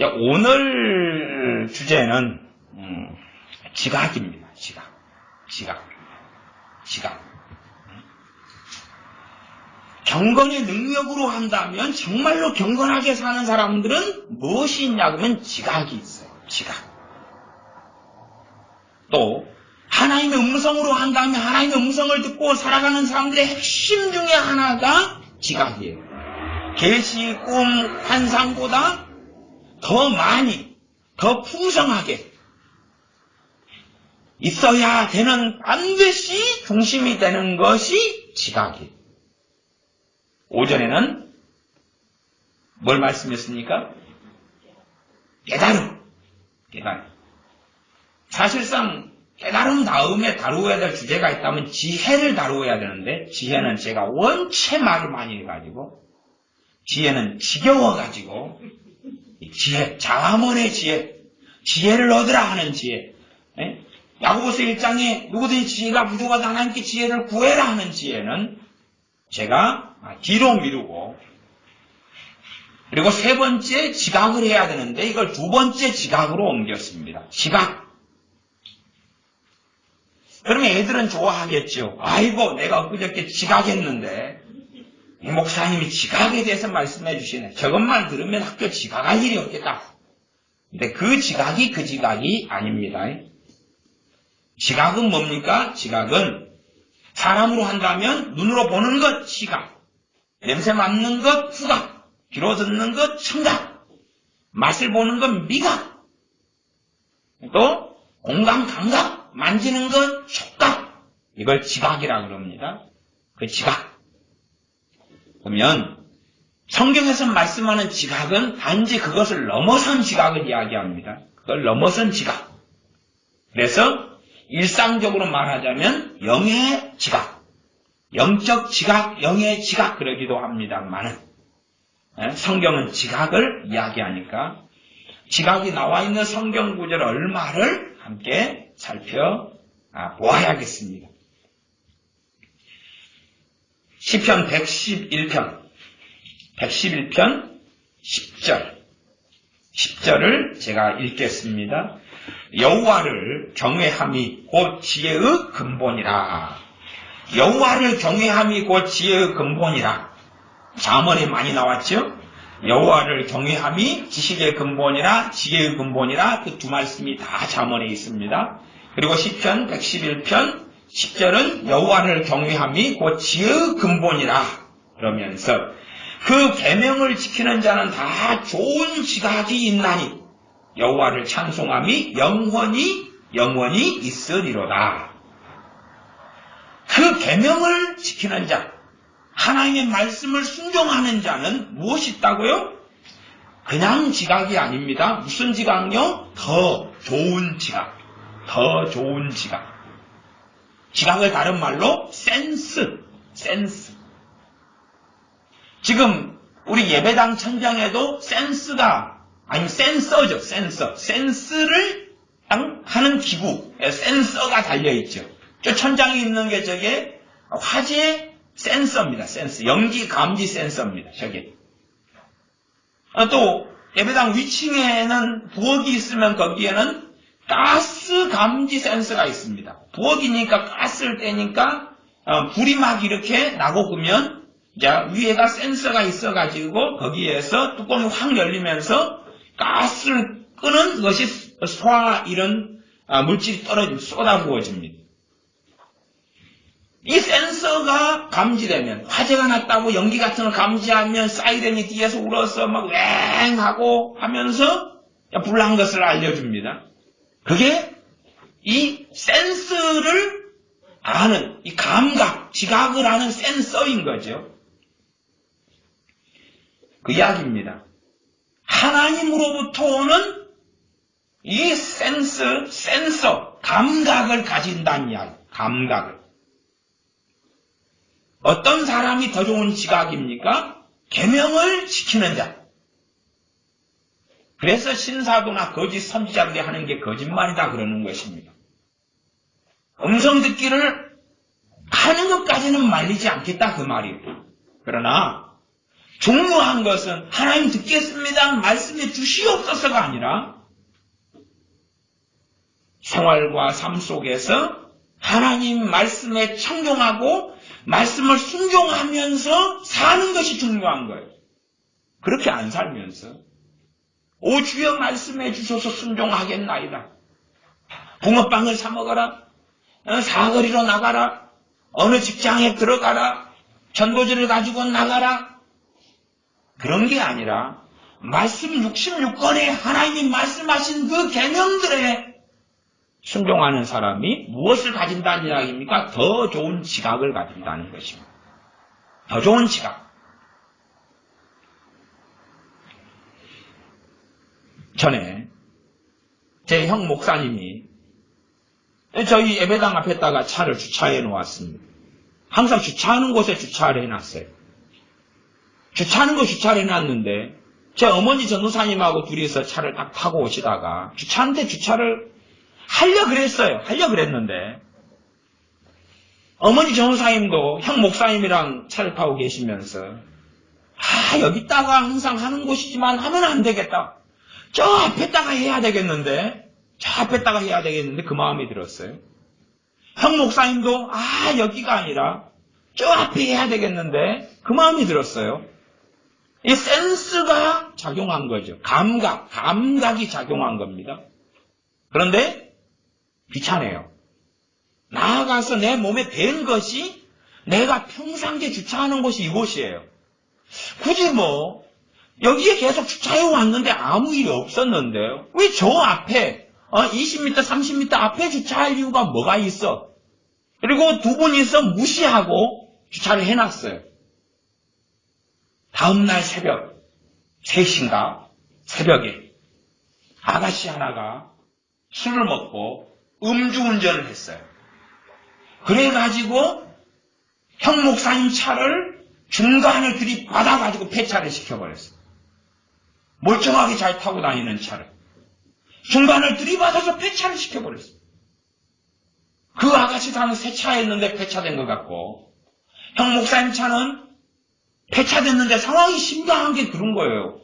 오늘 주제는 지각입니다. 지각. 경건의 능력으로 한다면 정말로 경건하게 사는 사람들은 무엇이 있냐 그러면 지각이 있어요. 지각. 또 하나님의 음성으로 한다면 하나님의 음성을 듣고 살아가는 사람들의 핵심 중에 하나가 지각이에요. 계시, 꿈, 환상보다 더 많이, 더 풍성하게 있어야 되는 반드시 중심이 되는 것이 지각이에요. 오전에는 뭘 말씀했습니까? 깨달음. 사실상 깨달음 다음에 다루어야 될 주제가 있다면 지혜를 다루어야 되는데 지혜는 제가 원체 말을 많이 해가지고 지혜는 지겨워가지고 지혜, 자문의 지혜를 얻으라 하는 지혜. 야고보서 1장에 누구든지 지혜가 부족하다 하나님께 지혜를 구해라 하는 지혜는 제가 뒤로 미루고 그리고 세 번째 지각을 해야 되는데 이걸 두 번째 지각으로 옮겼습니다. 지각. 그러면 애들은 좋아하겠죠. 아이고 내가 엊그저께 지각했는데 이 목사님이 지각에 대해서 말씀해 주시네. 저것만 들으면 학교 지각할 일이 없겠다. 근데 그 지각이 아닙니다. 지각은 뭡니까? 지각은 사람으로 한다면 눈으로 보는 것 시각, 냄새 맡는 것 후각, 귀로 듣는 것 청각, 맛을 보는 것 미각, 또 공감 감각, 만지는 것 촉각, 이걸 지각이라고 그럽니다. 그 지각. 그러면 성경에서 말씀하는 지각은 단지 그것을 넘어선 지각을 이야기합니다. 그걸 넘어선 지각. 그래서 일상적으로 말하자면 영의 지각, 영적 지각, 영의 지각 그러기도 합니다만은 성경은 지각을 이야기하니까 지각이 나와 있는 성경 구절 얼마를 함께 살펴보아야겠습니다. 시편 111편 10절을 제가 읽겠습니다. 여호와를 경외함이 곧 지혜의 근본이라. 여호와를 경외함이 곧 지혜의 근본이라. 잠언에 많이 나왔죠? 여호와를 경외함이 지식의 근본이라, 지혜의 근본이라. 그 두 말씀이 다 잠언에 있습니다. 그리고 시편 111편 10절은 여호와를 경외함이 곧 지혜의 근본이라 그러면서 그 계명을 지키는 자는 다 좋은 지각이 있나니 여호와를 찬송함이 영원히 있으리로다. 그 계명을 지키는 자, 하나님의 말씀을 순종하는 자는 무엇이 있다고요? 그냥 지각이 아닙니다. 무슨 지각요? 더 좋은 지각. 지각을 다른 말로 센스. 지금 우리 예배당 천장에도 센서죠. 센스를 하는 기구, 센서가 달려있죠. 저 천장에 있는 게 저게 화재 센서입니다. 센서. 연기 감지 센서입니다. 저게. 또 예배당 위층에는 부엌이 있으면 거기에는 가스 감지 센서가 있습니다. 부엌이니까 가스를 떼니까 불이 막 이렇게 나고 그러면 위에가 센서가 있어가지고 거기에서 뚜껑이 확 열리면서 가스를 끄는 것이 소화 이런 물질이 쏟아부어집니다. 이 센서가 감지되면 화재가 났다고 연기 같은 걸 감지하면 사이렌이 뒤에서 울어서 막 왱하고 하면서 불난 것을 알려줍니다. 그게 이 센스를 아는 이 감각, 지각을 아는 센서인 거죠. 그 이야기입니다. 하나님으로부터 오는 이 센서, 감각을 가진다는 이야기. 감각을. 어떤 사람이 더 좋은 지각입니까? 계명을 지키는 자. 그래서 신사도나 거짓 선지자들이 하는 게 거짓말이다 그러는 것입니다. 음성 듣기를 하는 것까지는 말리지 않겠다 그 말이에요. 그러나 중요한 것은 하나님 듣겠습니다 말씀해 주시옵소서가 아니라 생활과 삶 속에서 하나님 말씀에 청종하고 말씀을 순종하면서 사는 것이 중요한 거예요. 그렇게 안 살면서 오 주여 말씀해 주셔서 순종하겠나이다. 붕어빵을 사 먹어라. 사거리로 나가라. 어느 직장에 들어가라. 전도지를 가지고 나가라. 그런 게 아니라 말씀 66권에 하나님이 말씀하신 그 계명들에 순종하는 사람이 무엇을 가진다는 이야기입니까? 더 좋은 지각을 가진다는 것입니다. 더 좋은 지각. 전에 제 형 목사님이 저희 예배당 앞에다가 차를 주차해 놓았습니다. 항상 주차하는 곳에 주차를 해놨어요. 주차하는 곳에 주차를 해놨는데 제 어머니 전도사님하고 둘이서 차를 딱 타고 오시다가 주차하는데 주차를 하려 그랬는데 어머니 전도사님도 형 목사님이랑 차를 타고 계시면서 여기다가 항상 하는 곳이지만 하면 안 되겠다. 저 앞에다가 해야 되겠는데 그 마음이 들었어요. 형 목사님도 여기가 아니라 저 앞에 해야 되겠는데 그 마음이 들었어요. 이 센스가 작용한 거죠. 감각이 작용한 겁니다. 그런데 귀찮아요. 나아가서 내 몸에 밴 것이 내가 평상시에 주차하는 곳이 이곳이에요. 굳이 여기에 계속 주차해 왔는데 아무 일이 없었는데요. 왜 저 앞에 20m, 30m 앞에 주차할 이유가 뭐가 있어? 그리고 두 분이서 무시하고 주차를 해놨어요. 다음날 새벽 3시인가 새벽에 아가씨 하나가 술을 먹고 음주운전을 했어요. 그래가지고 형 목사님 차를 중간을 들이받아가지고 폐차를 시켜버렸어요. 멀쩡하게 잘 타고 다니는 차를 중간을 들이받아서 폐차를 시켜버렸어요. 그 아가씨 차는 새 차였는데 폐차된 것 같고 형 목사님 차는 폐차됐는데 상황이 심각한 게 그런 거예요.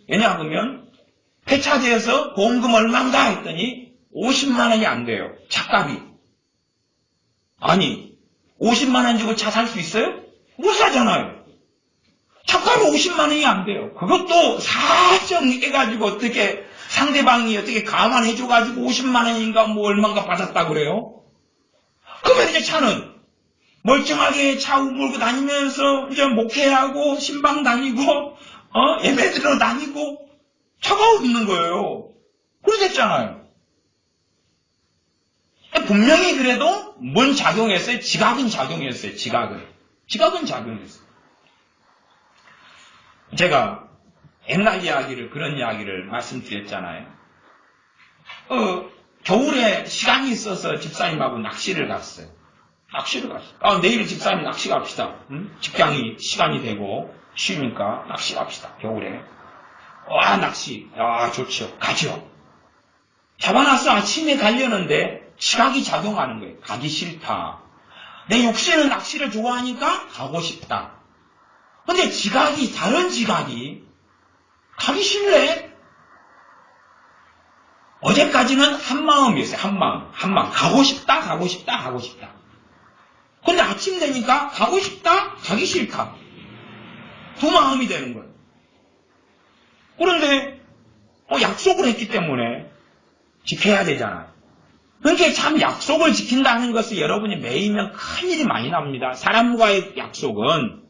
왜냐하면 폐차돼서 보험금 얼마인가 했더니 50만 원이 안 돼요. 차값이. 아니 50만 원 주고 차 살 수 있어요? 못 사잖아요. 차값이 50만 원이 안 돼요. 그것도 사정해가지고 어떻게 상대방이 어떻게 감안해줘가지고 50만 원인가 얼마인가 받았다 그래요? 그러면 이제 차는 멀쩡하게 차 몰고 다니면서 이제 목회하고 신방 다니고 예배 들어 다니고 차가 없는 거예요. 그래 됐잖아요. 분명히 그래도 뭔 작용했어요? 지각은 작용했어요. 지각은 작용했어요. 제가 옛날 그런 이야기를 말씀드렸잖아요. 겨울에 시간이 있어서 집사님하고 낚시를 갔어요. 내일 집사님 낚시 갑시다. 응? 직장이 시간이 되고 쉬니까 낚시 갑시다. 겨울에. 낚시. 좋죠. 가죠. 잡아놨어. 아침에 가려는데 지각이 작용하는 거예요. 가기 싫다. 내 육신은 낚시를 좋아하니까 가고 싶다. 근데 다른 지각이 가기 싫네? 어제까지는 한 마음이었어요. 한 마음. 가고 싶다. 근데 아침 되니까 가고 싶다, 가기 싫다. 두 마음이 되는 거예요. 그런데 약속을 했기 때문에 지켜야 되잖아요. 그러니까 참 약속을 지킨다는 것을 여러분이 매이면 큰일이 많이 납니다. 사람과의 약속은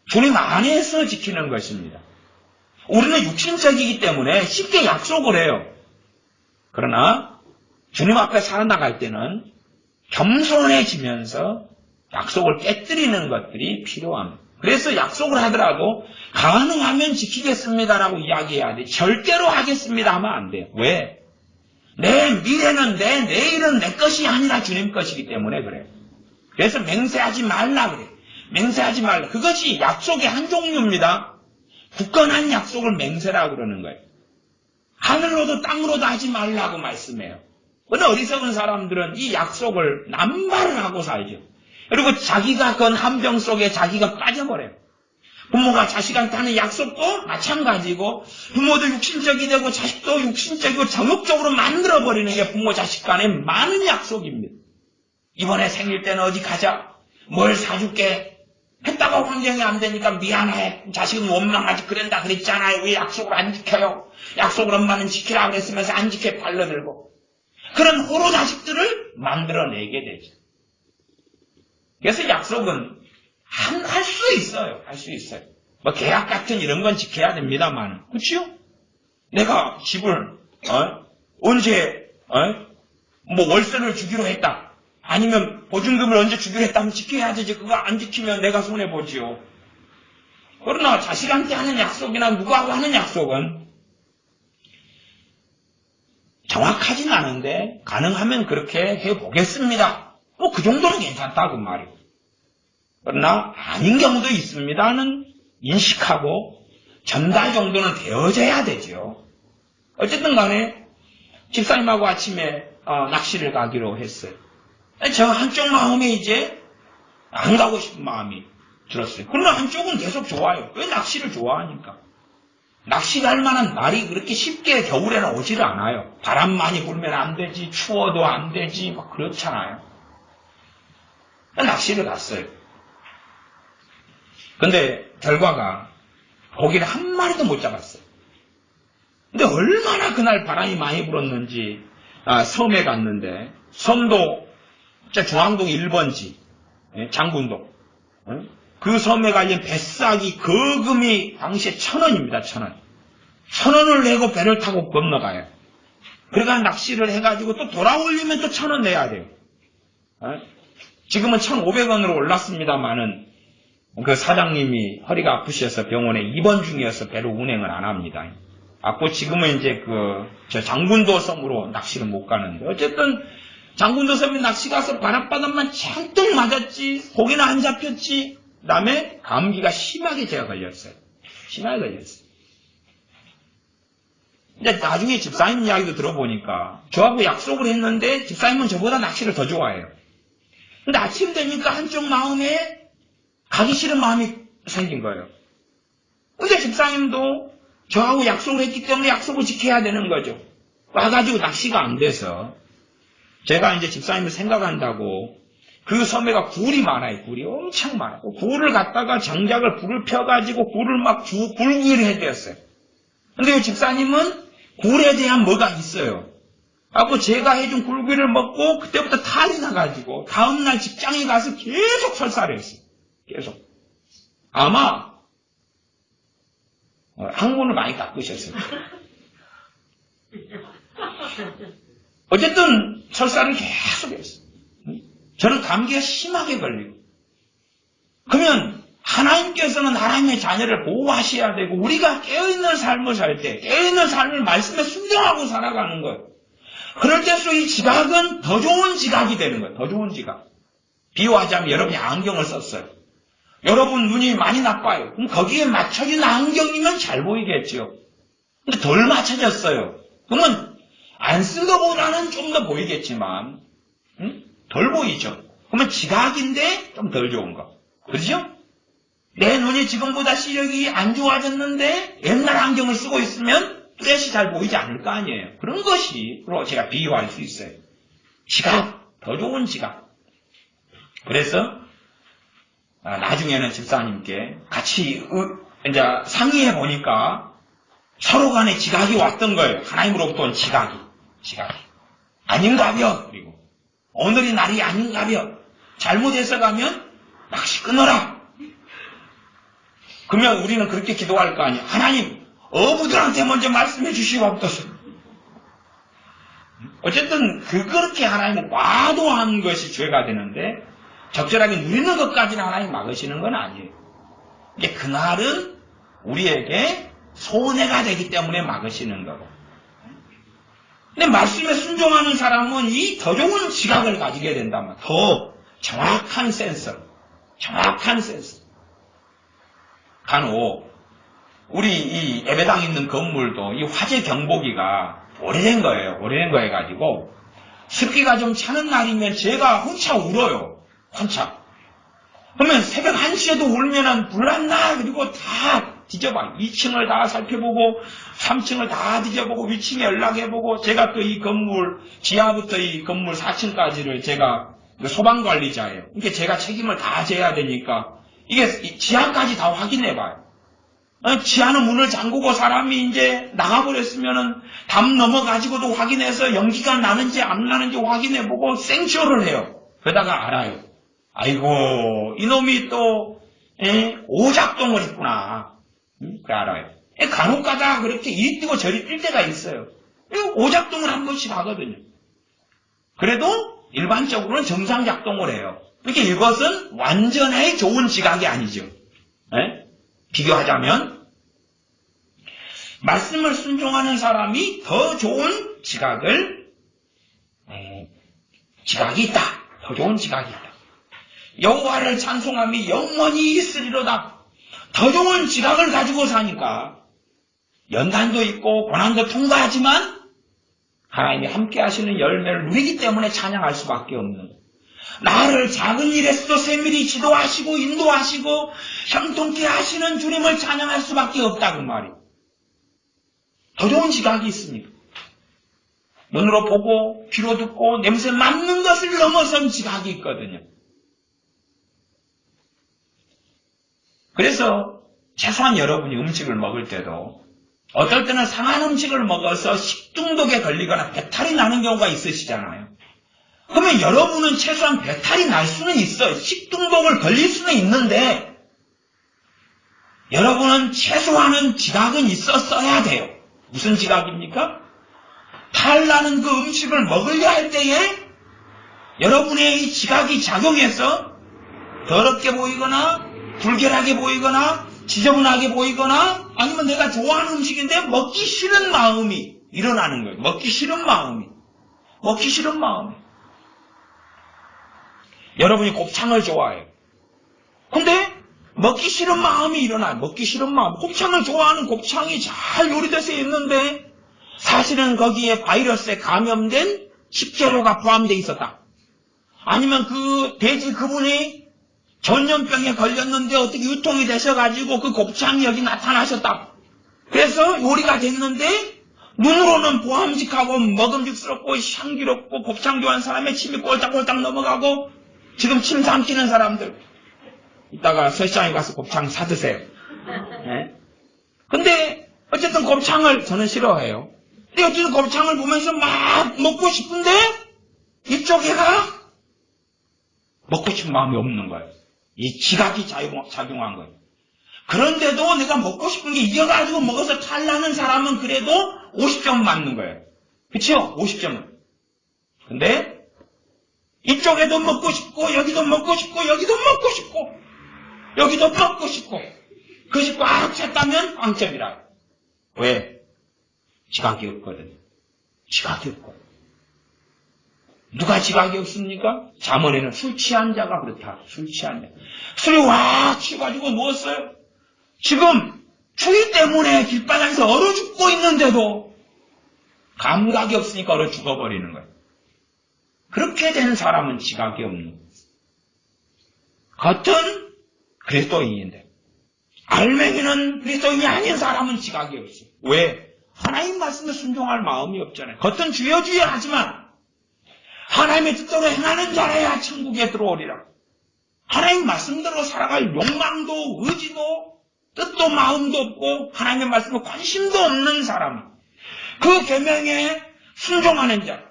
주님 안에서 지키는 것입니다. 우리는 육신적이기 때문에 쉽게 약속을 해요. 그러나 주님 앞에 살아나갈 때는 겸손해지면서 약속을 깨뜨리는 것들이 필요합니다. 그래서 약속을 하더라도 가능하면 지키겠습니다라고 이야기해야 돼. 절대로 하겠습니다 하면 안 돼요. 왜? 내 미래는 내 내일은 내 것이 아니라 주님 것이기 때문에 그래요. 그래서 맹세하지 말라 그래요. 맹세하지 말라. 그것이 약속의 한 종류입니다. 굳건한 약속을 맹세라고 그러는 거예요. 하늘로도 땅으로도 하지 말라고 말씀해요. 그런데 어리석은 사람들은 이 약속을 남발을 하고 살죠. 그리고 자기가 건 함정 속에 자기가 빠져버려요. 부모가 자식한테 하는 약속도 마찬가지고 부모도 육신적이 되고 자식도 육신적이고 정욕적으로 만들어버리는 게 부모 자식 간의 많은 약속입니다. 이번에 생일 때는 어디 가자. 뭘 사줄게. 했다가 환경이 안 되니까 미안해. 자식은 원망하지 그런다 그랬잖아요. 왜 약속을 안 지켜요. 약속을 엄마는 지키라 그랬으면서 안 지켜 발라들고. 그런 호로 자식들을 만들어내게 되죠. 그래서 약속은 할 수 있어요. 할 수 있어요. 뭐 계약 같은 이런 건 지켜야 됩니다만, 그렇죠? 내가 집을 언제 뭐 월세를 주기로 했다. 아니면 보증금을 언제 주기로 했다면 지켜야 되지. 그거 안 지키면 내가 손해 보지요. 그러나 자식한테 하는 약속이나 누구하고 하는 약속은 정확하진 않은데 가능하면 그렇게 해보겠습니다. 뭐 그 정도는 괜찮다고 말이에요. 그러나 아닌 경우도 있습니다는 인식하고 전달 정도는 되어져야 되죠. 어쨌든 간에 집사님하고 아침에 낚시를 가기로 했어요. 저 한쪽 마음에 이제 안 가고 싶은 마음이 들었어요. 그러나 한쪽은 계속 좋아요. 왜 낚시를 좋아하니까. 낚시 갈 만한 날이 그렇게 쉽게 겨울에는 오지를 않아요. 바람 많이 불면 안 되지, 추워도 안 되지, 막 그렇잖아요. 낚시를 갔어요. 근데 결과가 고기를 한 마리도 못 잡았어요. 근데 얼마나 그날 바람이 많이 불었는지 섬에 갔는데 섬도 중앙동 1번지 장군동 그 섬에 가면 뱃삭이 거금이 당시에 1,000원입니다. 1,000원. 1,000원을 내고 배를 타고 건너가요. 그러니까 낚시를 해가지고 또 돌아오려면 또 1,000원 내야 돼요. 지금은 1,500원으로 올랐습니다만은 그 사장님이 허리가 아프셔서 병원에 입원 중이어서 배로 운행을 안 합니다. 아고 지금은 이제 저 장군도 섬으로 낚시를 못 가는데 어쨌든 장군도 섬에 낚시 가서 바람바람만 잔뜩 맞았지 고기는 안 잡혔지. 그 다음에 감기가 심하게 제가 걸렸어요. 심하게 걸렸어요. 근데 나중에 집사님 이야기도 들어보니까 저하고 약속을 했는데 집사님은 저보다 낚시를 더 좋아해요. 근데 아침 되니까 한쪽 마음에 가기 싫은 마음이 생긴 거예요. 근데 집사님도 저하고 약속을 했기 때문에 약속을 지켜야 되는 거죠. 와가지고 낚시가 안 돼서 제가 이제 집사님을 생각한다고 그 섬에가 굴이 많아요. 굴이 엄청 많아요. 굴을 갖다가 장작을 불을 펴가지고 굴을 막 굴구이를 해대었어요. 근데 이 집사님은 굴에 대한 뭐가 있어요. 하고 제가 해준 굴구이를 먹고 그때부터 탈이 나가지고 다음날 직장에 가서 계속 설사를 했어요. 계속. 아마 항문을 많이 닦으셨어요. 어쨌든 설사를 계속 했어요. 저는 감기가 심하게 걸리고. 그러면 하나님께서는 하나님의 자녀를 보호하셔야 되고 우리가 깨어있는 삶을 살 때 깨어있는 삶을 말씀에 순종하고 살아가는 거예요. 그럴 때일수록 이 지각은 더 좋은 지각이 되는 거예요. 더 좋은 지각. 비유하자면 여러분이 안경을 썼어요. 여러분 눈이 많이 나빠요. 그럼 거기에 맞춰진 안경이면 잘 보이겠죠. 근데 덜 맞춰졌어요. 그러면 안 쓴 것보다는 좀 더 보이겠지만 덜 보이죠. 그러면 지각인데 좀 덜 좋은 거. 그렇죠? 내 눈이 지금보다 시력이 안 좋아졌는데 옛날 안경을 쓰고 있으면 뚜렷이 잘 보이지 않을 거 아니에요. 그런 것이로 제가 비유할 수 있어요. 지각, 더 좋은 지각. 그래서 나중에는 집사님께 같이 이제 상의해 보니까 서로 간에 지각이 왔던 거예요. 하나님으로부터 온 지각이. 아닌가벼. 그리고 오늘이 날이 아닌가벼. 잘못해서 가면 낚시 끊어라. 그러면 우리는 그렇게 기도할 거 아니에요. 하나님, 어부들한테 먼저 말씀해 주시옵소서. 어쨌든 그렇게 하나님은 과도한 것이 죄가 되는데 적절하게 누리는 것까지는 하나님 막으시는 건 아니에요. 이게 그날은 우리에게 손해가 되기 때문에 막으시는 거고. 근데 말씀에 순종하는 사람은 이 더 좋은 지각을 가지게 된다면 더 정확한 센서. 간혹 우리 이 예배당 있는 건물도 이 화재 경보기가 오래된 거예요. 오래된 거 해가지고 습기가 좀 차는 날이면 제가 혼자 울어요. 혼자. 그러면 새벽 1시에도 울면은 불났나? 그리고 다 뒤져봐. 2층을 다 살펴보고 3층을 다 뒤져보고 위층에 연락해보고 제가 또 이 건물 지하부터 이 건물 4층까지를 제가 소방관리자예요. 이게 제가 책임을 다 져야 되니까 이게 지하까지 다 확인해봐요. 지하는 문을 잠그고 사람이 이제 나가버렸으면은 담 넘어가지고도 확인해서 연기가 나는지 안 나는지 확인해보고 생쇼를 해요. 그러다가 알아요. 아이고 이놈이 또 오작동을 했구나. 그래 알아요. 간혹가다 그렇게 이리 뛰고 저리 뛸 때가 있어요. 오작동을 한 번씩 하거든요. 그래도 일반적으로는 정상작동을 해요. 그러니까 이것은 완전히 좋은 지각이 아니죠. 비교하자면 말씀을 순종하는 사람이 더 좋은 지각이 있다. 더 좋은 지각이 있다. 여호와를 찬송함이 영원히 있으리로다. 더 좋은 지각을 가지고 사니까 연단도 있고 고난도 통과하지만 하나님이 함께 하시는 열매를 누리기 때문에 찬양할 수밖에 없는, 나를 작은 일에서도 세밀히 지도하시고 인도하시고 형통케 하시는 주님을 찬양할 수밖에 없다 그 말이에요. 더 좋은 지각이 있습니다. 눈으로 보고 귀로 듣고 냄새 맡는 것을 넘어선 지각이 있거든요. 그래서 최소한 여러분이 음식을 먹을 때도 어떨 때는 상한 음식을 먹어서 식중독에 걸리거나 배탈이 나는 경우가 있으시잖아요. 그러면 여러분은 최소한 배탈이 날 수는 있어요. 식중독을 걸릴 수는 있는데 여러분은 최소한은 지각은 있었어야 돼요. 무슨 지각입니까? 탈나는 그 음식을 먹으려 할 때에 여러분의 이 지각이 작용해서 더럽게 보이거나 불결하게 보이거나 지저분하게 보이거나 아니면 내가 좋아하는 음식인데 먹기 싫은 마음이 일어나는 거예요. 먹기 싫은 마음이. 여러분이 곱창을 좋아해요. 근데 먹기 싫은 마음이 일어나요. 먹기 싫은 마음. 곱창을 좋아하는 곱창이 잘 요리돼서 있는데 사실은 거기에 바이러스에 감염된 식재료가 포함되어 있었다. 아니면 그 돼지 그분이 전염병에 걸렸는데 어떻게 유통이 되셔가지고 그 곱창이 여기 나타나셨다. 그래서 요리가 됐는데 눈으로는 보암직하고 먹음직스럽고 향기롭고 곱창 좋아하는 사람의 침이 꼴딱꼴딱 넘어가고 지금 침 삼키는 사람들 이따가 서시장에 가서 곱창 사드세요. 근데 어쨌든 곱창을 저는 싫어해요. 근데 어쨌든 곱창을 보면서 막 먹고 싶은데 이쪽에가 먹고 싶은 마음이 없는 거예요. 이 지각이 작용한 거예요. 그런데도 내가 먹고 싶은 게 이겨가지고 먹어서 탈나는 사람은 그래도 50점 맞는 거예요. 그쵸? 50점은. 근데 이쪽에도 먹고 싶고 여기도 먹고 싶고 여기도 먹고 싶고 여기도 먹고 싶고 그것이 꽉 찼다면 빵점이라. 왜? 지각이 없거든요. 지각이 없고. 누가 지각이 없습니까? 잠언에는 술 취한 자가 그렇다. 술 취한 자. 술이 와 취해가지고 누웠어요. 지금 추위 때문에 길바닥에서 얼어 죽고 있는데도 감각이 없으니까 얼어 죽어버리는 거예요. 그렇게 된 사람은 지각이 없는 거예요. 겉은 그리스도인인데 알맹이는 그리스도인이 아닌 사람은 지각이 없어요. 왜? 하나님 말씀에 순종할 마음이 없잖아요. 겉은 주여 주여 하지만 하나님의 뜻대로 행하는 자라야 천국에 들어오리라. 하나님 말씀대로 살아갈 욕망도 의지도 뜻도 마음도 없고 하나님의 말씀에 관심도 없는 사람, 그 계명에 순종하는 자,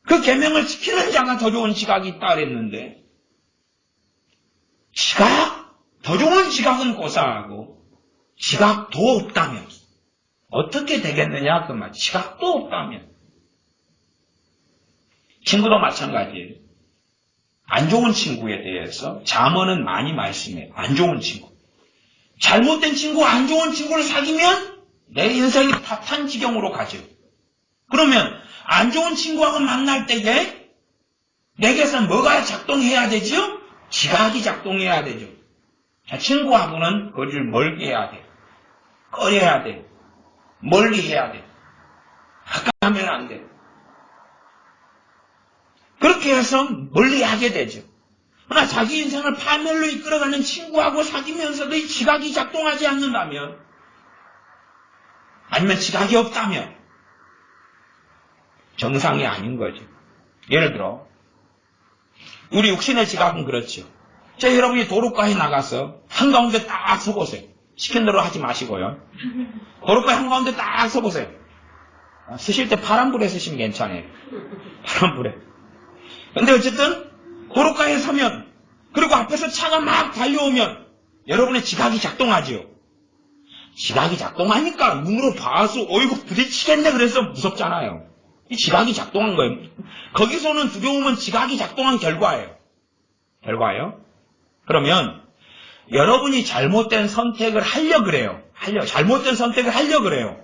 그 계명을 지키는 자가 더 좋은 지각이 있다 그랬는데 더 좋은 지각은 고사하고 지각도 없다면 어떻게 되겠느냐 그 말. 지각도 없다면 친구도 마찬가지예요. 안 좋은 친구에 대해서 잠언은 많이 말씀해요. 안 좋은 친구. 잘못된 친구, 안 좋은 친구를 사귀면 내 인생이 파탄 지경으로 가죠. 그러면 안 좋은 친구하고 만날 때에 내게서 뭐가 작동해야 되죠? 지각이 작동해야 되죠. 친구하고는 거리를 멀게 해야 돼요. 꺼려야 돼요. 멀리 해야 돼요. 가까이 하면 안 돼요. 그렇게 해서 멀리 하게 되죠. 그러나 자기 인생을 파멸로 이끌어가는 친구하고 사귀면서도 이 지각이 작동하지 않는다면, 아니면 지각이 없다면 정상이 아닌 거죠. 예를 들어 우리 육신의 지각은 그렇죠. 자, 여러분이 도로가에 나가서 한가운데 딱 서보세요. 시킨 대로 하지 마시고요. 도로가에 한가운데 딱 서보세요. 쓰실 때 파란불에 쓰시면 괜찮아요. 파란불에. 근데 어쨌든 도로가에 서면, 그리고 앞에서 차가 막 달려오면 여러분의 지각이 작동하지요. 지각이 작동하니까 눈으로 봐서 어이구 부딪히겠네 그래서 무섭잖아요. 이 지각이 작동한 거예요. 거기서는 두려움은 지각이 작동한 결과예요. 결과예요. 그러면 여러분이 잘못된 선택을 하려 그래요. 잘못된 선택을 하려 그래요.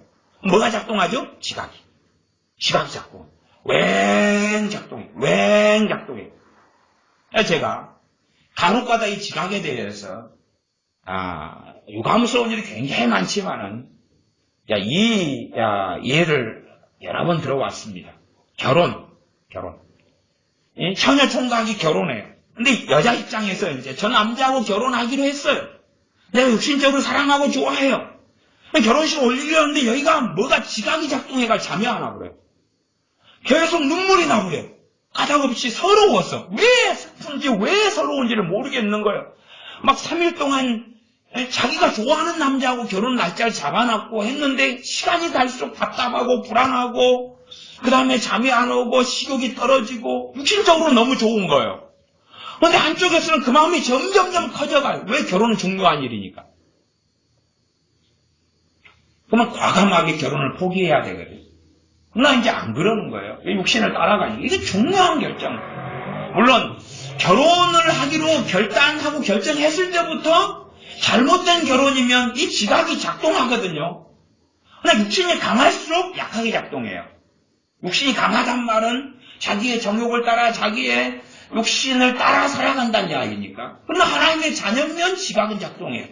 뭐가 작동하죠? 지각이 작동. 웽 작동해. 제가 간혹가다 이 지각에 대해서 유감스러운 일이 굉장히 많지만은 이 예를 여러 번 들어왔습니다. 결혼. 처녀 총각이 결혼해요. 근데 여자 입장에서 이제 저 남자하고 결혼하기로 했어요. 내가 육신적으로 사랑하고 좋아해요. 결혼식 올리려는데 여기가 뭐가 지각이 작동해가 잠이 안 와 그래요. 계속 눈물이 나고요. 가닥없이 서러워서 왜 슬픈지 왜 서러운지를 모르겠는 거예요. 막 3일 동안 자기가 좋아하는 남자하고 결혼 날짜를 잡아놨고 했는데 시간이 갈수록 답답하고 불안하고 그 다음에 잠이 안 오고 식욕이 떨어지고 육신적으로 너무 좋은 거예요. 그런데 한쪽에서는 그 마음이 점점점 커져가요. 왜? 결혼은 중요한 일이니까. 그러면 과감하게 결혼을 포기해야 되거든요. 그러나 이제 안 그러는 거예요. 육신을 따라가니까. 이게 중요한 결정. 물론 결혼을 하기로 결단하고 결정했을 때부터 잘못된 결혼이면 이 지각이 작동하거든요. 그러나 육신이 강할수록 약하게 작동해요. 육신이 강하단 말은 자기의 정욕을 따라 자기의 육신을 따라 살아간다는 이야기니까. 그러나 하나님의 자녀면 지각은 작동해요.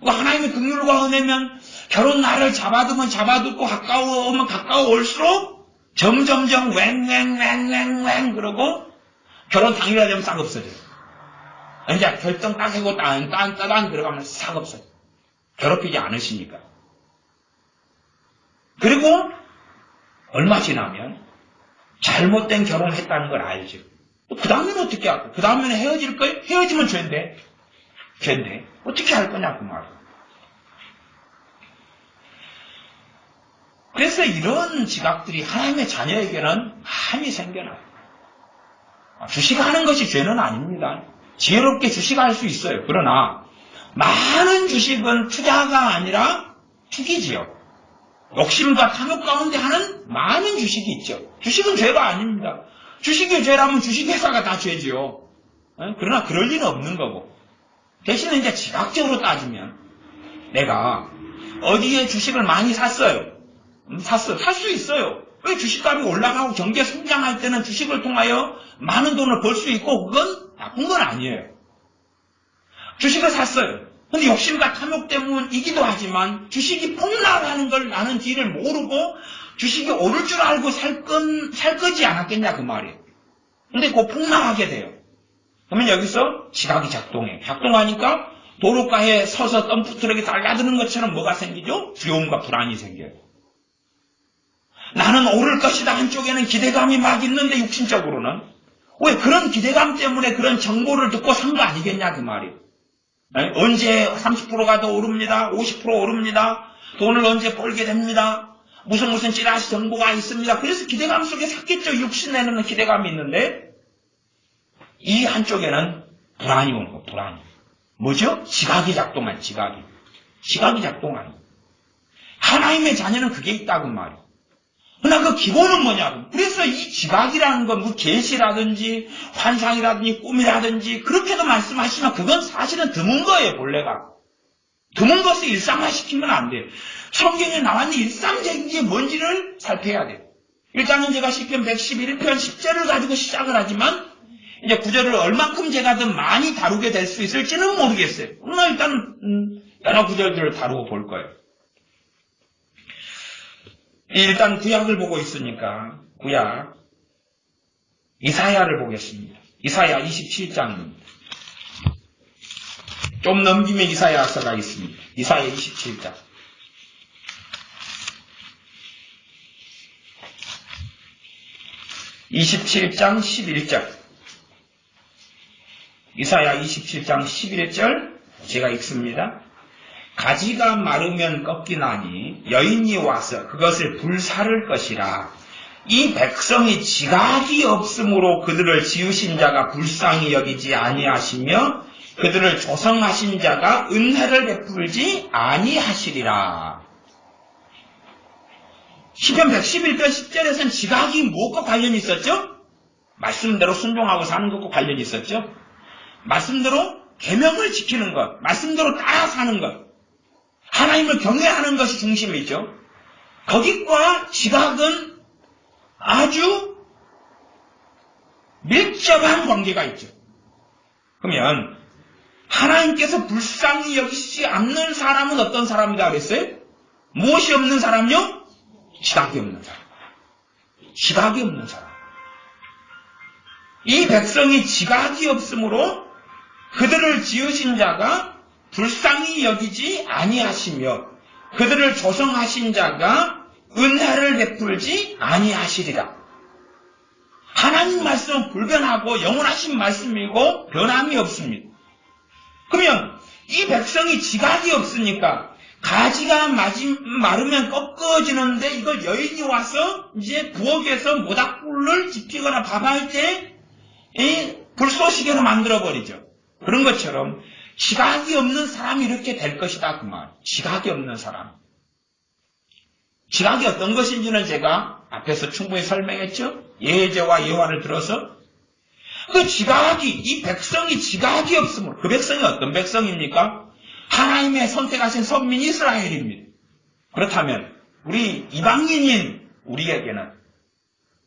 하나님의 긍휼과 은혜면 결혼 날을 잡아두면 잡아두고 가까워오면 가까워올수록 점점점 웽 그러고 결혼 당일날 되면 싹 없어져요. 이제 결정 딱 하고 따단 들어가면 싹 없어져요. 괴롭히지 않으시니까. 그리고 얼마 지나면 잘못된 결혼을 했다는 걸 알죠. 그 다음에는 어떻게 할까? 그 다음에는 헤어질 거예요? 헤어지면 죄인데. 어떻게 할 거냐 그 말이에요. 그래서 이런 지각들이 하나님의 자녀에게는 많이 생겨나요. 주식하는 것이 죄는 아닙니다. 지혜롭게 주식할 수 있어요. 그러나 많은 주식은 투자가 아니라 투기지요. 욕심과 탐욕 가운데 하는 많은 주식이 있죠. 주식은 죄가 아닙니다. 주식이 죄라면 주식회사가 다 죄지요. 그러나 그럴 리는 없는 거고. 대신에 이제 지각적으로 따지면 내가 어디에 주식을 많이 샀어요. 살 수 있어요. 왜? 주식값이 올라가고 경제 성장할 때는 주식을 통하여 많은 돈을 벌 수 있고 그건 나쁜 건 아니에요. 주식을 샀어요. 근데 욕심과 탐욕 때문이기도 하지만 주식이 폭락하는 걸 나는 뒤를 모르고 주식이 오를 줄 알고 살 거지 않았겠냐 그 말이에요. 근데 곧 폭락하게 돼요. 그러면 여기서 지각이 작동하니까 도로가에 서서 덤프트럭이 달라드는 것처럼 뭐가 생기죠? 두려움과 불안이 생겨요. 나는 오를 것이다 한쪽에는 기대감이 막 있는데 육신적으로는 왜? 그런 기대감 때문에 그런 정보를 듣고 산 거 아니겠냐 그 말이에요. 언제 30%가 더 오릅니다. 50% 오릅니다. 돈을 언제 벌게 됩니다. 무슨 찌라시 정보가 있습니다. 그래서 기대감 속에 샀겠죠. 육신에는 기대감이 있는데 이 한쪽에는 불안이 오는 거. 불안이. 뭐죠? 지각이 작동한. 하나님의 자녀는 그게 있다고 말이에요. 그러나 그 기본은 뭐냐고. 그래서 이 지각이라는 건 뭐 계시라든지 환상이라든지 꿈이라든지 그렇게도 말씀하시지만 그건 사실은 드문 거예요. 본래가. 드문 것을 일상화시키면 안 돼요. 성경에 나왔는 일상적인 게 뭔지를 살펴야 돼요. 일단은 제가 시편 111편 10절을 가지고 시작을 하지만 이제 9절을 얼만큼 제가 더 많이 다루게 될 수 있을지는 모르겠어요. 그러나 일단 여러 구절들을 다루고 볼 거예요. 일단 구약을 보고 있으니까 구약 이사야를 보겠습니다. 이사야 27장입니다. 좀 넘기면 이사야서가 있습니다. 이사야 27장. (27장 11절) 이사야 27장 11절 제가 읽습니다. 가지가 마르면 꺾이나니 여인이 와서 그것을 불사를 것이라. 이 백성이 지각이 없으므로 그들을 지으신 자가 불쌍히 여기지 아니하시며 그들을 조성하신 자가 은혜를 베풀지 아니하시리라. 시편 111편 10절에서는 지각이 무엇과 관련이 있었죠? 말씀대로 순종하고 사는 것과 관련이 있었죠? 말씀대로 계명을 지키는 것, 말씀대로 따라 사는 것, 하나님을 경외하는 것이 중심이죠. 거기과 지각은 아주 밀접한 관계가 있죠. 그러면 하나님께서 불쌍히 여기시지 않는 사람은 어떤 사람이다 그랬어요? 무엇이 없는 사람요? 지각이 없는 사람. 지각이 없는 사람. 이 백성이 지각이 없으므로 그들을 지으신 자가 불쌍히 여기지 아니하시며 그들을 조성하신 자가 은혜를 베풀지 아니하시리라. 하나님 말씀은 불변하고 영원하신 말씀이고 변함이 없습니다. 그러면 이 백성이 지각이 없으니까 가지가 마르면 꺾어지는데 이걸 여인이 와서 이제 부엌에서 모닥불을 지피거나 밥할 때 이 불쏘시개로 만들어버리죠. 그런 것처럼 지각이 없는 사람이 이렇게 될 것이다 그 말. 지각이 없는 사람. 지각이 어떤 것인지는 제가 앞에서 충분히 설명했죠. 예제와 예화를 들어서 그 지각이, 이 백성이 지각이 없으므로, 그 백성이 어떤 백성입니까? 하나님의 선택하신 선민 이스라엘입니다. 그렇다면 우리 이방인인 우리에게는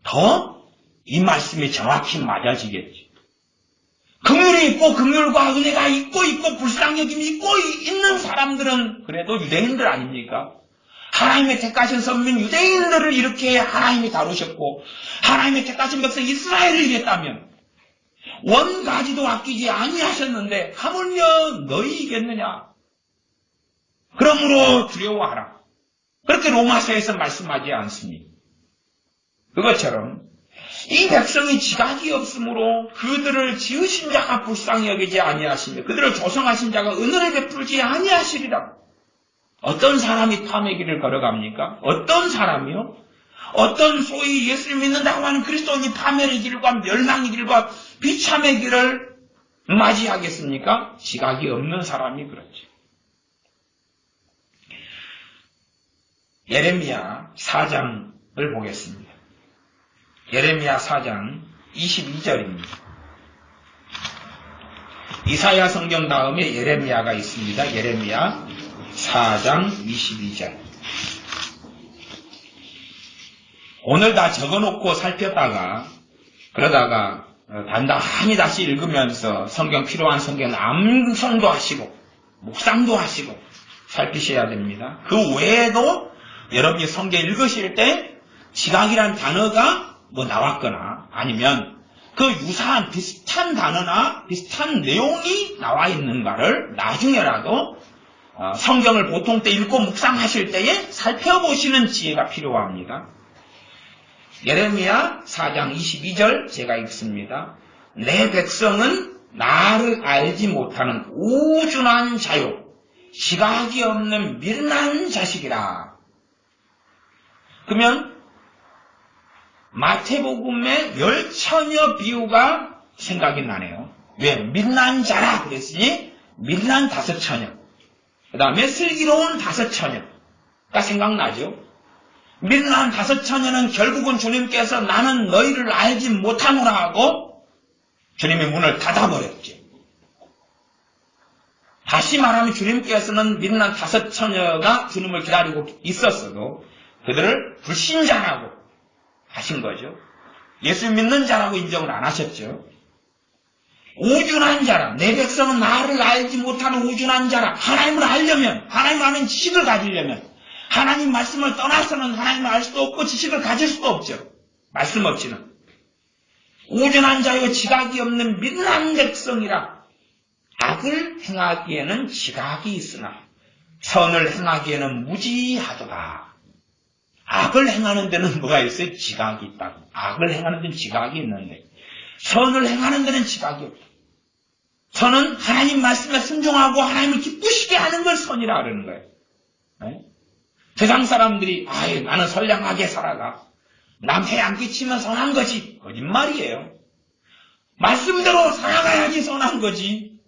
더 이 말씀이 정확히 맞아지겠지. 긍휼이 있고 긍휼과 은혜가 있고 불쌍히 여김이 있고 있는 사람들은 그래도 유대인들 아닙니까? 하나님의 택하신 선민 유대인들을 이렇게 하나님이 다루셨고 하나님의 택하신 백성 이스라엘을 이랬다면 원가지도 아끼지 아니하셨는데 하물며 너희이겠느냐? 그러므로 두려워하라. 그렇게 로마서에서 말씀하지 않습니다. 그것처럼 이 백성이 지각이 없으므로 그들을 지으신 자가 불쌍히 여기지 아니하시며 그들을 조성하신 자가 은혜를 베풀지 아니하시리라. 어떤 사람이 탐의 길을 걸어갑니까? 어떤 사람이요? 어떤 소위 예수를 믿는다고 하는 그리스도인이 파멸의 길과 멸망의 길과 비참의 길을 맞이하겠습니까? 지각이 없는 사람이 그렇지. 예레미야 4장을 보겠습니다. 예레미야 4장 22절입니다. 이사야 성경 다음에 예레미야가 있습니다. 예레미야 4장 22절. 오늘 다 적어놓고 살폈다가 그러다가 단단히 다시 읽으면서 성경 필요한 성경은 암송도 하시고 묵상도 하시고 살피셔야 됩니다. 그 외에도 여러분이 성경 읽으실 때 지각이란 단어가 뭐 나왔거나 아니면 그 유사한 비슷한 단어나 비슷한 내용이 나와 있는가를 나중에라도 성경을 보통 때 읽고 묵상하실 때에 살펴보시는 지혜가 필요합니다. 예레미야 4장 22절 제가 읽습니다. 내 백성은 나를 알지 못하는 우준한 자요 지각이 없는 미련한 자식이라. 그러면 마태복음의 열처녀 비유가 생각이 나네요. 왜? 미련한 자라 그랬으니 미련한 다섯 처녀. 그 다음에 슬기로운 다섯 처녀가 생각나죠. 미련한 다섯 처녀는 결국은 주님께서 나는 너희를 알지 못하노라 하고 주님의 문을 닫아버렸죠. 다시 말하면 주님께서는 미련한 다섯 처녀가 주님을 기다리고 있었어도 그들을 불신자라고 하신 거죠. 예수 믿는 자라고 인정을 안 하셨죠. 우준한 자라. 내 백성은 나를 알지 못하는 우준한 자라. 하나님을 알려면, 하나님을 아는 지식을 가지려면, 하나님 말씀을 떠나서는 하나님을 알 수도 없고 지식을 가질 수도 없죠. 말씀 없이는. 우준한 자요 지각이 없는 미련한 백성이라. 악을 행하기에는 지각이 있으나 선을 행하기에는 무지하도다. 악을 행하는 데는 뭐가 있어요? 지각이 있다고. 악을 행하는 데는 지각이 있는데 선을 행하는 데는 지각이 없다. 선은 하나님 말씀에 순종하고 하나님을 기쁘시게 하는 걸 선이라 그러는 거예요. 네? 세상 사람들이 나는 선량하게 살아가. 남 해 안 끼치면 선한 거지. 거짓말이에요. 말씀대로 살아가야지 선한 거지.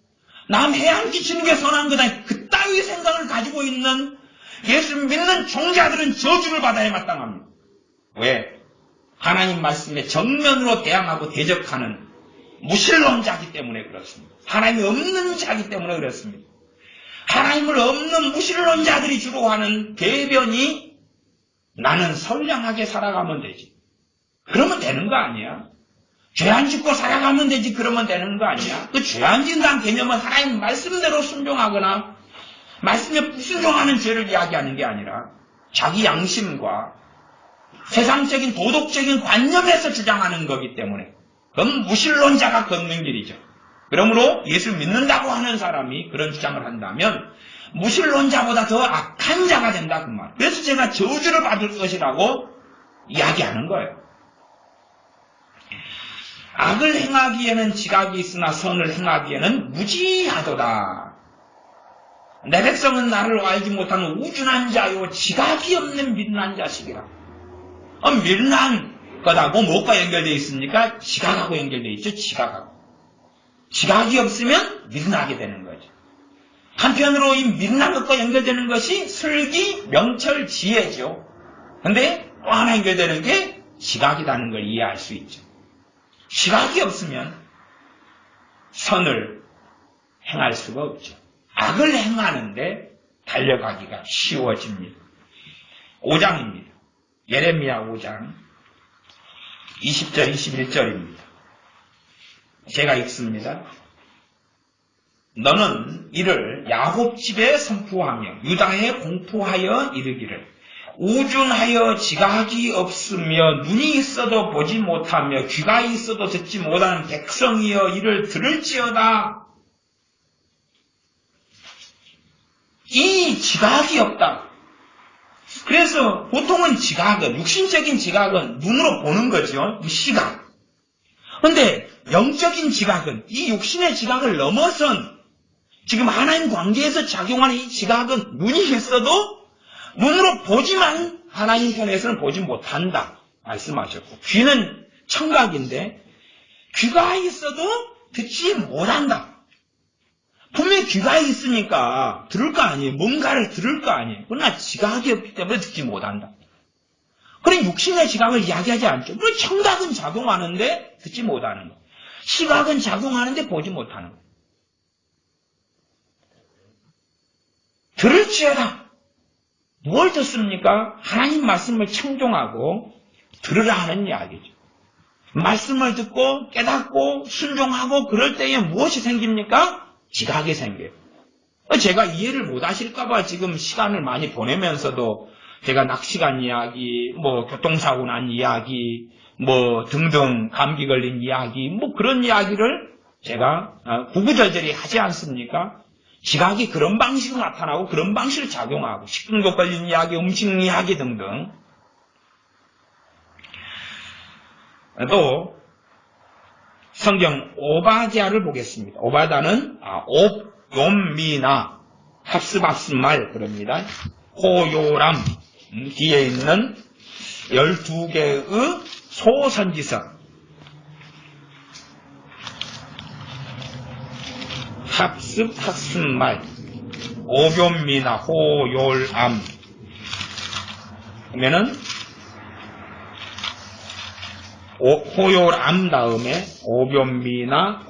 남 해 안 끼치는 게 선한 거다. 그따위 생각을 가지고 있는 예수 믿는 종자들은 저주를 받아야 마땅합니다. 왜? 하나님 말씀에 정면으로 대항하고 대적하는 무신론자기 때문에 그렇습니다. 하나님이 없는 자기 때문에 그렇습니다. 하나님을 없는 무신론자들이 주로 하는 대변이 나는 선량하게 살아가면 되지. 그러면 되는 거 아니야? 죄 안 짓고 살아가면 되지. 그러면 되는 거 아니야? 그 죄 안 짓는다는 개념은 하나님 말씀대로 순종하거나 말씀에 불순종하는 죄를 이야기하는 게 아니라 자기 양심과 세상적인 도덕적인 관념에서 주장하는 거기 때문에 그건 무신론자가 걷는 길이죠. 그러므로 예수 믿는다고 하는 사람이 그런 주장을 한다면 무신론자보다 더 악한 자가 된다 그 말. 그래서 제가 저주를 받을 것이라고 이야기하는 거예요. 악을 행하기에는 지각이 있으나 선을 행하기에는 무지하도다. 내 백성은 나를 알지 못하는 우준한 자요 지각이 없는 미련한 자식이라. 미련한 것하고 뭐가 연결되어 있습니까? 지각하고 연결되어 있죠. 지각하고. 지각이 없으면 미련하게 되는 거죠. 한편으로 이 미련한 것과 연결되는 것이 슬기, 명철, 지혜죠. 근데 또 하나 연결되는 게 지각이라는 걸 이해할 수 있죠. 지각이 없으면 선을 행할 수가 없죠. 악을 행하는데 달려가기가 쉬워집니다. 5장입니다. 예레미야 5장 20절 21절입니다. 제가 읽습니다. 너는 이를 야곱 집에 선포하며 유다에 공포하여 이르기를 우준하여 지각이 없으며 눈이 있어도 보지 못하며 귀가 있어도 듣지 못하는 백성이여 이를 들을지어다. 이 지각이 없다. 그래서 보통은 지각은 육신적인 지각은 눈으로 보는 거죠. 시각. 그런데 영적인 지각은 이 육신의 지각을 넘어선 지금 하나님 관계에서 작용하는 이 지각은 눈이 있어도 눈으로 보지만 하나님 편에서는 보지 못한다 말씀하셨고 귀는 청각인데 귀가 있어도 듣지 못한다. 분명히 귀가 있으니까 들을 거 아니에요. 뭔가를 들을 거 아니에요. 그러나 지각이 없기 때문에 듣지 못한다. 그런 육신의 지각을 이야기하지 않죠. 물론 청각은 작용하는데 듣지 못하는 거. 시각은 작용하는데 보지 못하는 거. 들을지어다. 뭘 듣습니까? 하나님 말씀을 청종하고 들으라 하는 이야기죠. 말씀을 듣고 깨닫고 순종하고 그럴 때에 무엇이 생깁니까? 지각이 생겨요. 제가 이해를 못 하실까봐 지금 시간을 많이 보내면서도 제가 낚시간 이야기, 교통사고 난 이야기, 등등 감기 걸린 이야기, 그런 이야기를 제가 구구절절히 하지 않습니까? 지각이 그런 방식으로 나타나고 그런 방식으로 작용하고 식중독 걸린 이야기, 음식 이야기 등등. 또 성경 오바댜를 보겠습니다. 오바댜는 옵욤미나 합습말 그럽니다. 호요람 뒤에 있는 12개의 소선지서 합습말 오뵘미나 호요람 그러면은 호요람 다음에 오뵘미나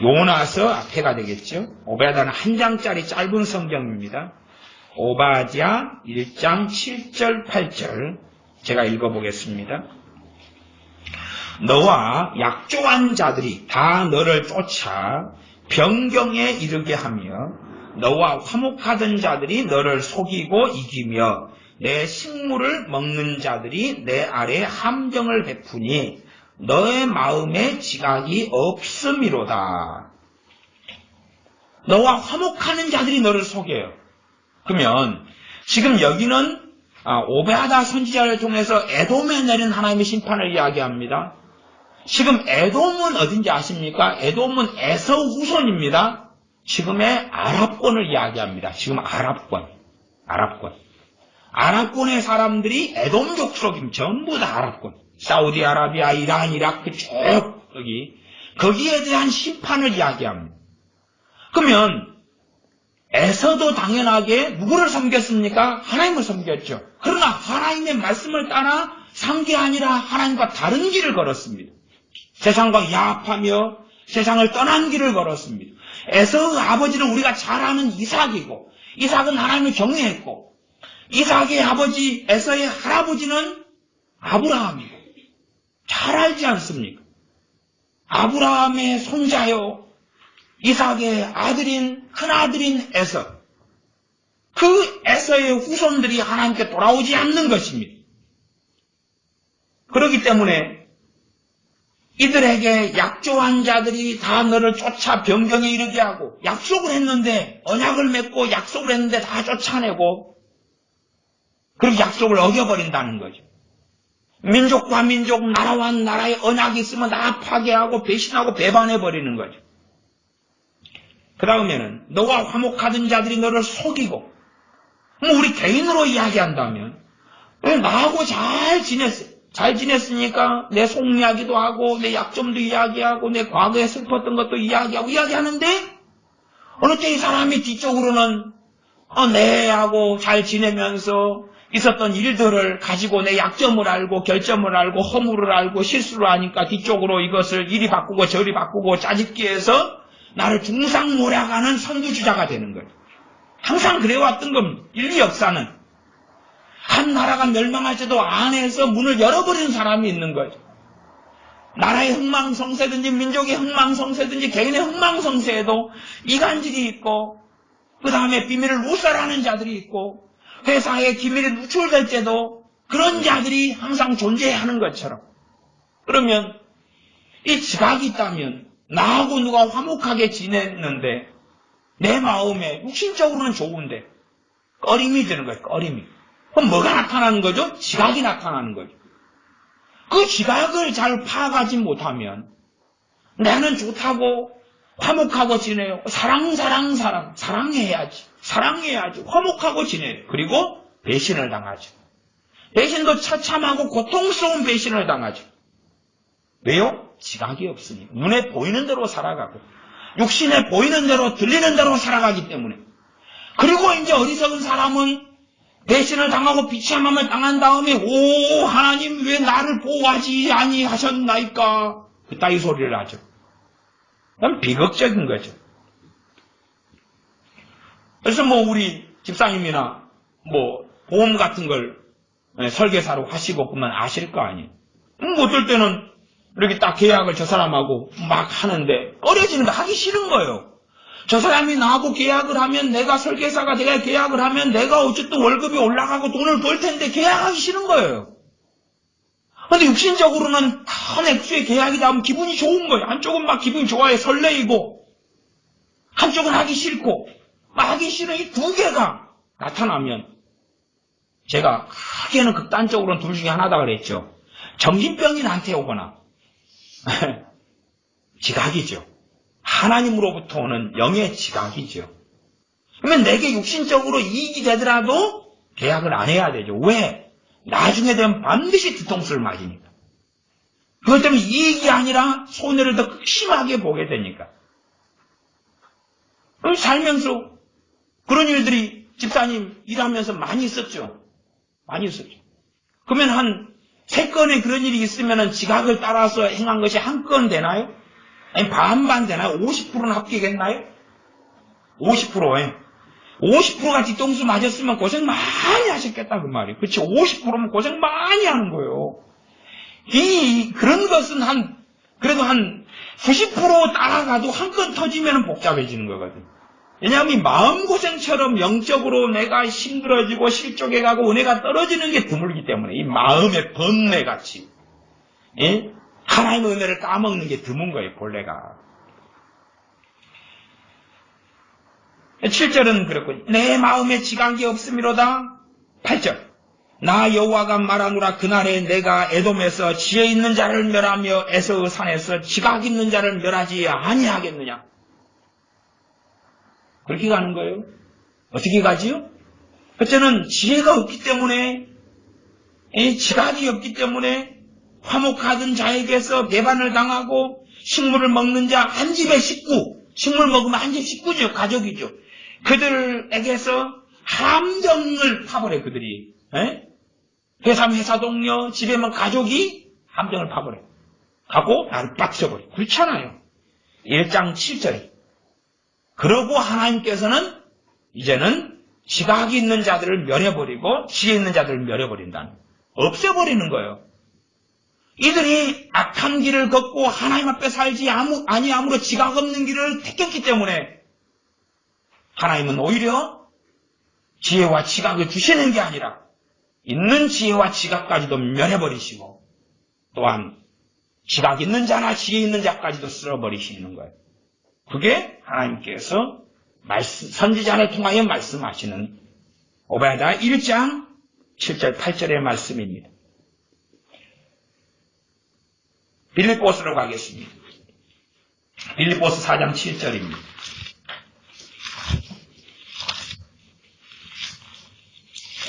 요나서 앞에가 되겠죠. 오바댜는 한 장짜리 짧은 성경입니다. 오바댜 1장 7절 8절 제가 읽어보겠습니다. 너와 약조한 자들이 다 너를 쫓아 변경에 이르게 하며 너와 화목하던 자들이 너를 속이고 이기며 내 식물을 먹는 자들이 내 아래 함정을 베푸니 너의 마음에 지각이 없음이로다. 너와 화목하는 자들이 너를 속여요. 그러면 지금 여기는 오베하다 선지자를 통해서 에돔에 내린 하나님의 심판을 이야기합니다. 지금 에돔은 어딘지 아십니까? 에돔은 에서 후손입니다. 지금의 아랍권을 이야기합니다. 지금 아랍권. 아랍권의 사람들이 에돔 족속입니다. 전부 다 아랍권. 사우디아라비아, 이란, 이라크 쭉 거기에 대한 심판을 이야기합니다. 그러면 에서도 당연하게 누구를 섬겼습니까? 하나님을 섬겼죠. 그러나 하나님의 말씀을 따라 산 게 아니라 하나님과 다른 길을 걸었습니다. 세상과 야합하며 세상을 떠난 길을 걸었습니다. 에서의 아버지는 우리가 잘 아는 이삭이고, 이삭은 하나님을 경외했고, 이삭의 아버지 에서의 할아버지는 아브라함이고, 잘 알지 않습니까? 아브라함의 손자요, 이삭의 아들인, 큰아들인 에서. 그 에서의 후손들이 하나님께 돌아오지 않는 것입니다. 그렇기 때문에 이들에게 약조한 자들이 다 너를 쫓아 변경에 이르게 하고, 약속을 했는데, 언약을 맺고 약속을 했는데 다 쫓아내고, 그리고 약속을 어겨버린다는 거죠. 민족과 민족, 나라와 나라의 언약이 있으면 다 파괴하고 배신하고 배반해버리는 거죠. 그 다음에는 너와 화목하던 자들이 너를 속이고, 우리 개인으로 이야기한다면 나하고 잘 지냈으니까 내 속이야기도 하고 내 약점도 이야기하고 내 과거에 슬펐던 것도 이야기하는데 어느 때 이 사람이 뒤쪽으로는 내하고 잘 지내면서 있었던 일들을 가지고 내 약점을 알고 결점을 알고 허물을 알고 실수를 하니까 뒤쪽으로 이것을 이리 바꾸고 저리 바꾸고 짜집기 해서 나를 중상모략하는 선두주자가 되는 거예요. 항상 그래왔던 겁니다. 인류 역사는. 한 나라가 멸망할 때도 안에서 문을 열어버리는 사람이 있는 거죠. 나라의 흥망성쇠든지 민족의 흥망성쇠든지 개인의 흥망성쇠에도 이간질이 있고, 그 다음에 비밀을 누설하는 자들이 있고, 회사의 기밀이 누출될 때도 그런 자들이 항상 존재하는 것처럼. 그러면 이 지각이 있다면 나하고 누가 화목하게 지냈는데 내 마음에 육신적으로는 좋은데 꺼림이 드는 거예요. 꺼림이. 그럼 뭐가 나타나는 거죠? 지각이 나타나는 거죠. 그 지각을 잘 파악하지 못하면 나는 좋다고 화목하고 지내요. 사랑해야지. 화목하고 지내요. 그리고 배신을 당하죠. 배신도 처참하고 고통스러운 배신을 당하죠. 왜요? 지각이 없으니. 눈에 보이는 대로 살아가고 육신에 보이는 대로 들리는 대로 살아가기 때문에. 그리고 이제 어리석은 사람은 배신을 당하고 비참함을 당한 다음에 오 하나님 왜 나를 보호하지 아니하셨나이까 그따위 소리를 하죠. 그건 비극적인 거죠. 그래서 우리 집사님이나 보험 같은 걸 설계사로 하시고 그러면 아실 거 아니에요. 어떨 때는 이렇게 딱 계약을 저 사람하고 막 하는데 꺼려지는 거 하기 싫은 거예요. 저 사람이 나하고 계약을 하면 내가 설계사가 내가 계약을 하면 내가 어쨌든 월급이 올라가고 돈을 벌 텐데 계약하기 싫은 거예요. 그런데 육신적으로는 큰 액수의 계약이다 하면 기분이 좋은 거예요. 한쪽은 막 기분이 좋아요. 설레이고 한쪽은 하기 싫고 막 하기 싫은 이 두 개가 나타나면 제가 크게는 극단적으로는 둘 중에 하나다 그랬죠. 정신병이 나한테 오거나 지각이죠. 하나님으로부터 오는 영의 지각이죠. 그러면 내게 육신적으로 이익이 되더라도 계약을 안 해야 되죠. 왜? 나중에 되면 반드시 뒤통수를 맞으니까. 그것 때문에 이익이 아니라 손해를 더 심하게 보게 되니까. 그럼 살면서 그런 일들이 집사님 일하면서 많이 있었죠. 그러면 한 3건의 그런 일이 있으면 지각을 따라서 행한 것이 한 건 되나요? 아니 반반 되나요? 50%는 합격했나요? 50%에 50%가 뒤통수 맞았으면 고생 많이 하셨겠다 그 말이에요. 그렇지? 50%면 고생 많이 하는 거예요. 그런 것은 그래도 한 90% 따라가도 한 건 터지면 복잡해지는 거거든. 왜냐하면 이 마음고생처럼 영적으로 내가 힘들어지고 실족해가고 은혜가 떨어지는 게 드물기 때문에 이 마음의 번뇌같이 하나님의 은혜를 까먹는 게 드문 거예요. 본래가. 7절은 그렇군요. 내 마음에 지각이 없음이로다. 8절. 나 여호와가 말하노라. 그날에 내가 에돔에서 지혜 있는 자를 멸하며 에서의 산에서 지각 있는 자를 멸하지 아니하겠느냐. 그렇게 가는 거예요. 어떻게 가지요? 첫째는 지혜가 없기 때문에, 지각이 없기 때문에 화목하던 자에게서 배반을 당하고 식물을 먹는 자 한 집의 식구, 식물 먹으면 한 집 식구죠. 가족이죠. 그들에게서 함정을 파버려. 그들이 회사 동료, 집에만 가족이 함정을 파버려. 하고 나를 빠뜨려버려. 그렇잖아요. 1장 7절에. 그러고 하나님께서는 이제는 지각이 있는 자들을 멸해버리고 지혜 있는 자들을 멸해버린다는, 없애버리는 거예요. 이들이 악한 길을 걷고 하나님 앞에 살지 아니함으로 지각 없는 길을 택했기 때문에 하나님은 오히려 지혜와 지각을 주시는 게 아니라 있는 지혜와 지각까지도 멸해버리시고 또한 지각 있는 자나 지혜 있는 자까지도 쓸어버리시는 거예요. 그게 하나님께서 선지자를 통하여 말씀하시는 오베야 1장 7절 8절의 말씀입니다. 빌립보서로 가겠습니다. 빌립보서 4장 7절입니다.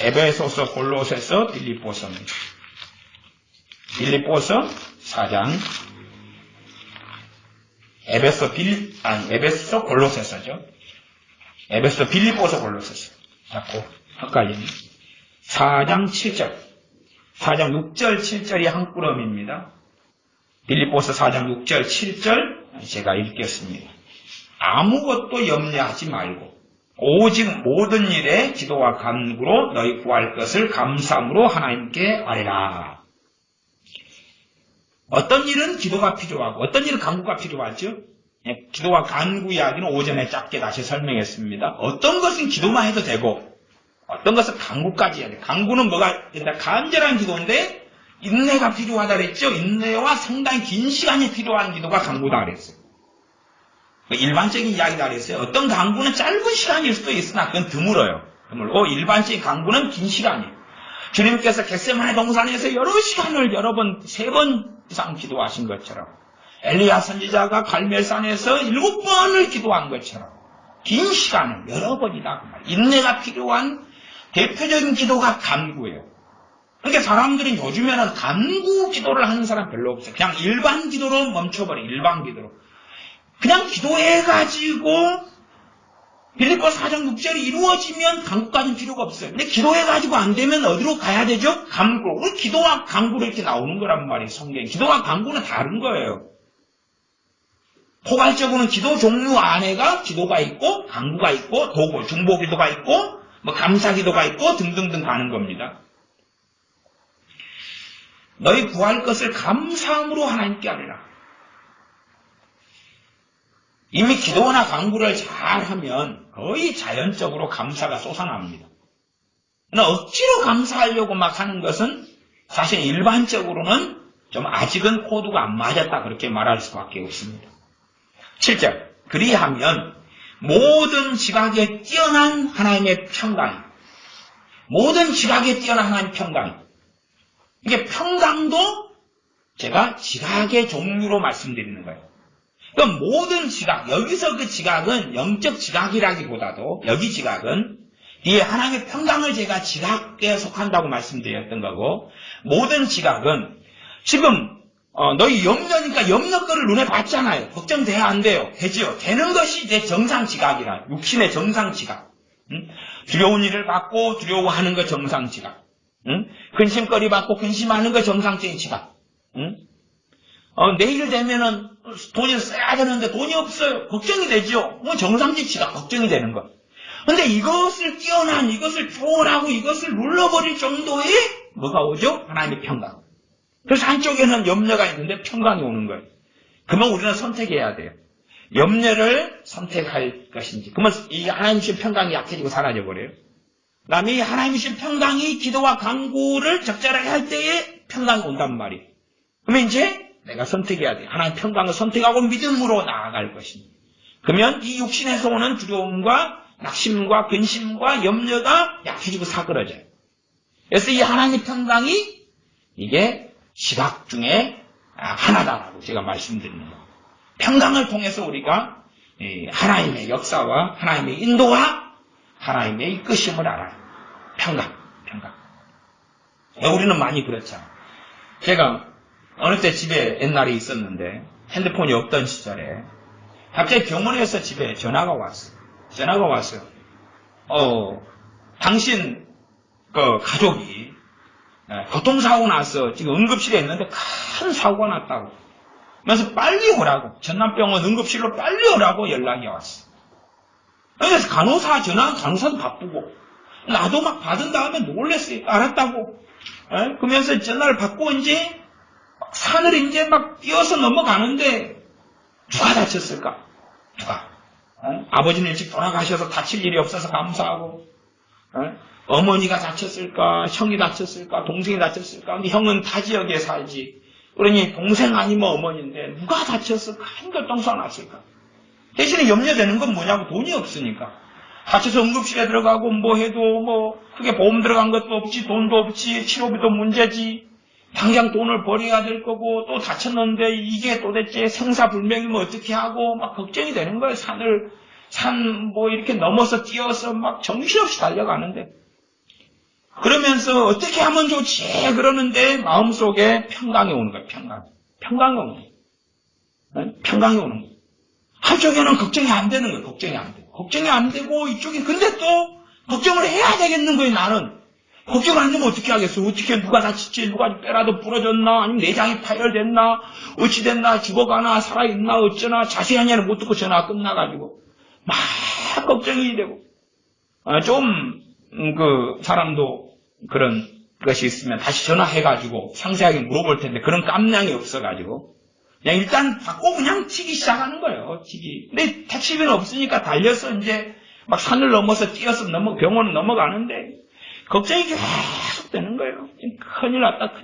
에베소서, 골로새서, 빌립보서입니다. 빌립보서 4장, 에베소, 골로새서죠. 에베소, 빌립보서, 골로새서. 자꾸 헷갈리네. 4장 7절, 4장 6절, 7절이 한 꾸러미입니다. 빌립보서 4장 6절, 7절 제가 읽겠습니다. 아무것도 염려하지 말고 오직 모든 일에 기도와 간구로 너희 구할 것을 감사함으로 하나님께 아뢰라. 어떤 일은 기도가 필요하고 어떤 일은 간구가 필요하죠. 기도와 간구 이야기는 오전에 짧게 다시 설명했습니다. 어떤 것은 기도만 해도 되고 어떤 것은 간구까지 해야 돼요. 간구는 뭐가 일단 간절한 기도인데 인내가 필요하다 그랬죠. 인내와 상당히 긴 시간이 필요한 기도가 간구다 그랬어요. 일반적인 이야기다 그랬어요. 어떤 간구는 짧은 시간일 수도 있으나 그건 드물어요. 일반적인 간구는 긴 시간이에요. 주님께서 겟세마네 동산에서 여러 시간을 여러 번, 3번 이상 기도하신 것처럼 엘리야 선지자가 갈멜산에서 7번을 기도한 것처럼 긴 시간을 여러 번이다. 인내가 필요한 대표적인 기도가 간구예요. 그러니까 사람들이 요즘에는 간구 기도를 하는 사람 별로 없어요. 그냥 일반 기도로 멈춰버려. 일반 기도로. 그냥 기도해가지고 빌립보서 4장 6절이 이루어지면 간구까지는 필요가 없어요. 근데 기도해가지고 안 되면 어디로 가야 되죠? 간구. 우리 기도와 간구로 이렇게 나오는 거란 말이에요. 성경에. 기도와 간구는 다른 거예요. 포괄적으로는 기도 종류 안에가 기도가 있고 간구가 있고 도구, 중보 기도가 있고 감사 기도가 있고 등등등 가는 겁니다. 너희 구할 것을 감사함으로 하나님께 아뢰라. 이미 기도나 간구를 잘하면 거의 자연적으로 감사가 솟아납니다. 그러나 억지로 감사하려고 막 하는 것은 사실 일반적으로는 좀 아직은 코드가 안 맞았다 그렇게 말할 수밖에 없습니다. 7절. 그리하면 모든 지각에 뛰어난 하나님의 평강, 모든 지각에 뛰어난 하나님의 평강, 이게 평강도 제가 지각의 종류로 말씀드리는 거예요. 그럼 모든 지각, 여기서 그 지각은 영적 지각이라기보다도 여기 지각은 뒤에 하나님의 평강을 제가 지각에 속한다고 말씀드렸던 거고, 모든 지각은 지금 너희 염려니까 염려 거를 눈에 봤잖아요. 걱정돼야 안 돼요. 되지요. 되는 것이 내 정상 지각이라. 육신의 정상 지각. 두려운 일을 받고 두려워하는 거 정상 지각. 근심거리 받고 근심하는 거 정상적인 지각. 내일 되면은 돈을 써야 되는데 돈이 없어요. 걱정이 되죠. 정상적인 지각, 걱정이 되는 거. 근데 이것을 뛰어난, 이것을 초월하고 이것을 눌러버릴 정도의 뭐가 오죠? 하나님의 평강. 그래서 한쪽에는 염려가 있는데 평강이 오는 거예요. 그러면 우리는 선택해야 돼요. 염려를 선택할 것인지. 그러면 이 하나님 주신 평강이 약해지고 사라져버려요. 그 다음에 이 하나님 주신 평강이 기도와 간구를 적절하게 할 때에 평강이 온단 말이에요. 그러면 이제 내가 선택해야 돼요. 하나님 평강을 선택하고 믿음으로 나아갈 것입니다. 그러면 이 육신에서 오는 두려움과 낙심과 근심과 염려가 약해지고 사그러져요. 그래서 이 하나님의 평강이 이게 지각 중에 하나다라고 제가 말씀드리는 거예요. 평강을 통해서 우리가 하나님의 역사와 하나님의 인도와 하나님의 이끄심을 알아요. 평강. 우리는 많이 그렇잖아요. 제가 어느 때 집에 옛날에 있었는데 핸드폰이 없던 시절에 갑자기 병원에서 집에 전화가 왔어요. 당신 그 가족이 교통사고 나서 지금 응급실에 있는데 큰 사고가 났다고. 그래서 빨리 오라고. 전남병원 응급실로 빨리 오라고 연락이 왔어. 그래서 간호사도 바쁘고 나도 막 받은 다음에 놀랬어요. 알았다고. 그러면서 전화를 받고 이제 산을 이제 막 뛰어서 넘어가는데 누가 다쳤을까? 누가? 아버지는 일찍 돌아가셔서 다칠 일이 없어서 감사하고, 어머니가 다쳤을까? 형이 다쳤을까? 동생이 다쳤을까? 근데 형은 타 지역에 살지. 그러니 동생 아니면 어머니인데 누가 다쳤을까? 한결동서 났을까? 대신에 염려되는 건 뭐냐고 돈이 없으니까. 다쳐서 응급실에 들어가고 뭐 해도 크게 보험 들어간 것도 없지, 돈도 없지, 치료비도 문제지. 당장 돈을 벌여야 될 거고 또 다쳤는데 이게 도대체 생사불명이면 어떻게 하고 막 걱정이 되는 거예요. 산 이렇게 넘어서 뛰어서 막 정신없이 달려가는데 그러면서 어떻게 하면 좋지 그러는데 마음속에 평강이 오는 거예요. 평강이 오는 거예요. 평강이 오는 거예요. 한쪽에는 걱정이 안 되는 거예요. 걱정이 안 되고 이쪽에 근데 또 걱정을 해야 되겠는 거예요. 나는 걱정을 안 되면 어떻게 하겠어? 어떻게 누가 다쳤지? 누가 뼈라도 부러졌나? 아니면 내장이 파열됐나? 어찌 됐나? 죽어가나? 살아있나? 어쩌나? 자세한 얘기는 못 듣고 전화가 끝나가지고 막 걱정이 되고 사람도 그런 것이 있으면 다시 전화해가지고 상세하게 물어볼 텐데 그런 깜냥이 없어가지고 그냥 일단 받고 그냥 튀기 시작하는 거예요. 근데 택시비는 없으니까 달려서 이제 막 산을 넘어서 뛰어서 병원을 넘어가는데 걱정이 계속 되는 거예요. 큰일 났다.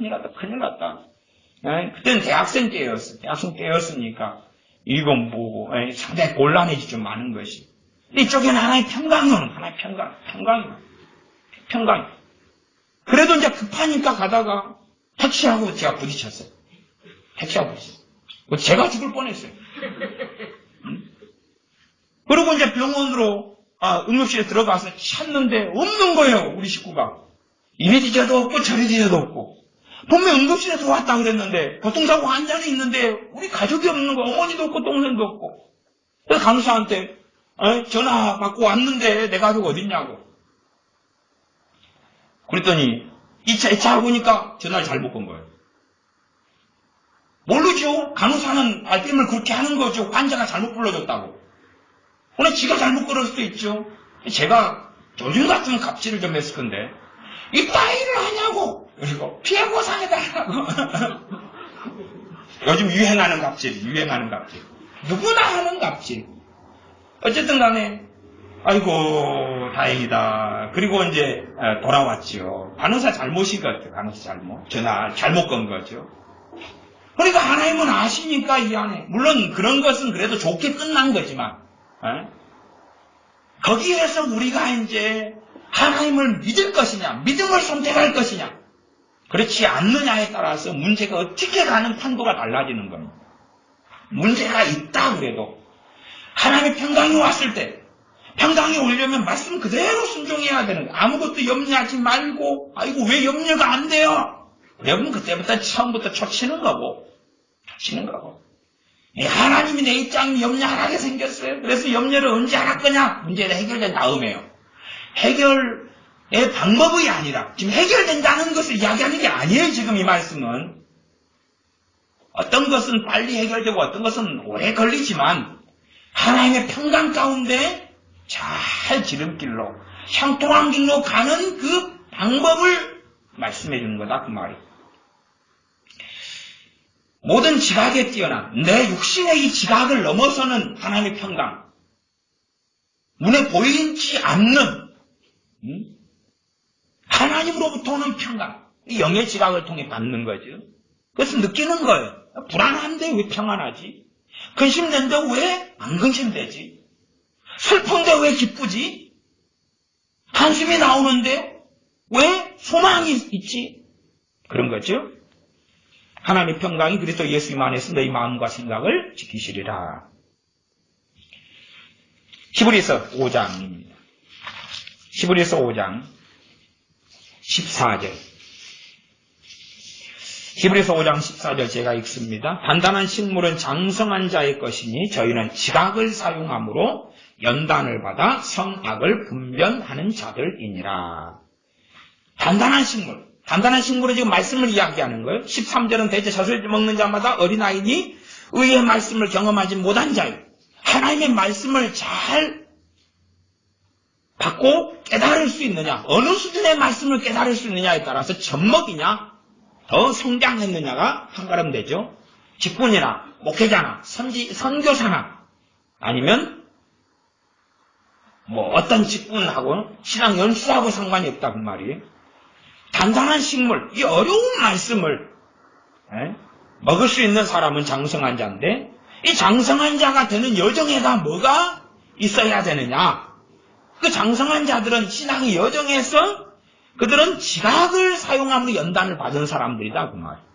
그때는 대학생 때였으니까 이건 뭐고 상당히 곤란해지 좀 많은 것이. 근데 이쪽에는 하나의 평강이 오는 하나의 평강이. 그래도 이제 급하니까 가다가 택시하고 제가 부딪혔어요. 제가 죽을 뻔했어요. 그리고 이제 병원으로 응급실에 들어가서 찾는데 없는 거예요. 우리 식구가. 이리 뒤져도 없고 저리 뒤져도 없고. 분명 응급실에 들어왔다 그랬는데 교통사고 환자는 있는데 우리 가족이 없는 거. 어머니도 없고 동생도 없고. 그래서 간호사한테 전화 받고 왔는데 내 가족 어딨냐고. 그랬더니 2차 보니까 전화를 잘못 건 거예요. 모르죠. 간호사는 알림을 그렇게 하는 거죠. 환자가 잘못 불러줬다고. 오늘 지가 잘못 걸을 수도 있죠. 제가 요즘 같은 갑질을 좀 했을 건데 이따위를 하냐고. 그리고 피하고 살아달라고. 요즘 유행하는 갑질. 누구나 하는 갑질. 어쨌든 간에 아이고 다행이다. 그리고 이제 돌아왔지요. 간호사 잘못인 것 같아요. 전화 잘못 건 거죠. 그러니까 하나님은 아시니까 이 안에 물론 그런 것은 그래도 좋게 끝난 거지만 거기에서 우리가 이제 하나님을 믿을 것이냐 믿음을 선택할 것이냐 그렇지 않느냐에 따라서 문제가 어떻게 가는 판도가 달라지는 겁니다. 문제가 있다 그래도 하나님의 평강이 왔을 때 평강이 오려면 말씀 그대로 순종해야 되는 거예요. 아무것도 염려하지 말고 아이고 왜 염려가 안 돼요? 여러분 그때부터 처음부터 초치는 거고 하나님이 내 입장이 염려 안 하게 생겼어요. 그래서 염려를 언제 안 할 거냐? 문제가 해결된 다음에요. 해결의 방법이 아니라 지금 해결된다는 것을 이야기하는 게 아니에요. 지금 이 말씀은 어떤 것은 빨리 해결되고 어떤 것은 오래 걸리지만 하나님의 평강 가운데 잘 지름길로 형통한 길로 가는 그 방법을 말씀해 주는 거다 그 말이에요. 모든 지각에 뛰어난 내 육신의 이 지각을 넘어서는 하나님의 평강, 눈에 보이지 않는 하나님으로부터 오는 평강, 이 영의 지각을 통해 받는 거죠. 그래서 느끼는 거예요. 불안한데 왜 평안하지? 근심된데 왜 안 근심되지? 슬픈데 왜 기쁘지? 한숨이 나오는데요? 왜? 소망이 있지. 그런 거죠. 하나님의 평강이 그리스도 예수님 안에서 너희 마음과 생각을 지키시리라. 히브리서 5장입니다. 히브리서 5장 14절. 히브리서 5장 14절 제가 읽습니다. 단단한 식물은 장성한 자의 것이니 저희는 지각을 사용함으로 연단을 받아 성악을 분별하는 자들이니라. 단단한 식물. 단단한 식물은 지금 말씀을 이야기하는 거예요. 13절은 대체 자술 먹는 자마다 어린아이니 의의 말씀을 경험하지 못한 자요. 하나님의 말씀을 잘 받고 깨달을 수 있느냐, 어느 수준의 말씀을 깨달을 수 있느냐에 따라서 젖먹이냐, 더 성장했느냐가 한 걸음 되죠. 직분이나 목회자나 선교사나 아니면 어떤 직분하고 신앙 연수하고 상관이 없다고 말이에요. 단단한 식물, 이 어려운 말씀을 먹을 수 있는 사람은 장성한 자인데 이 장성한 자가 되는 여정에가 뭐가 있어야 되느냐? 그 장성한 자들은 신앙의 여정에서 그들은 지각을 사용함으로 연단을 받은 사람들이다 그 말이에요.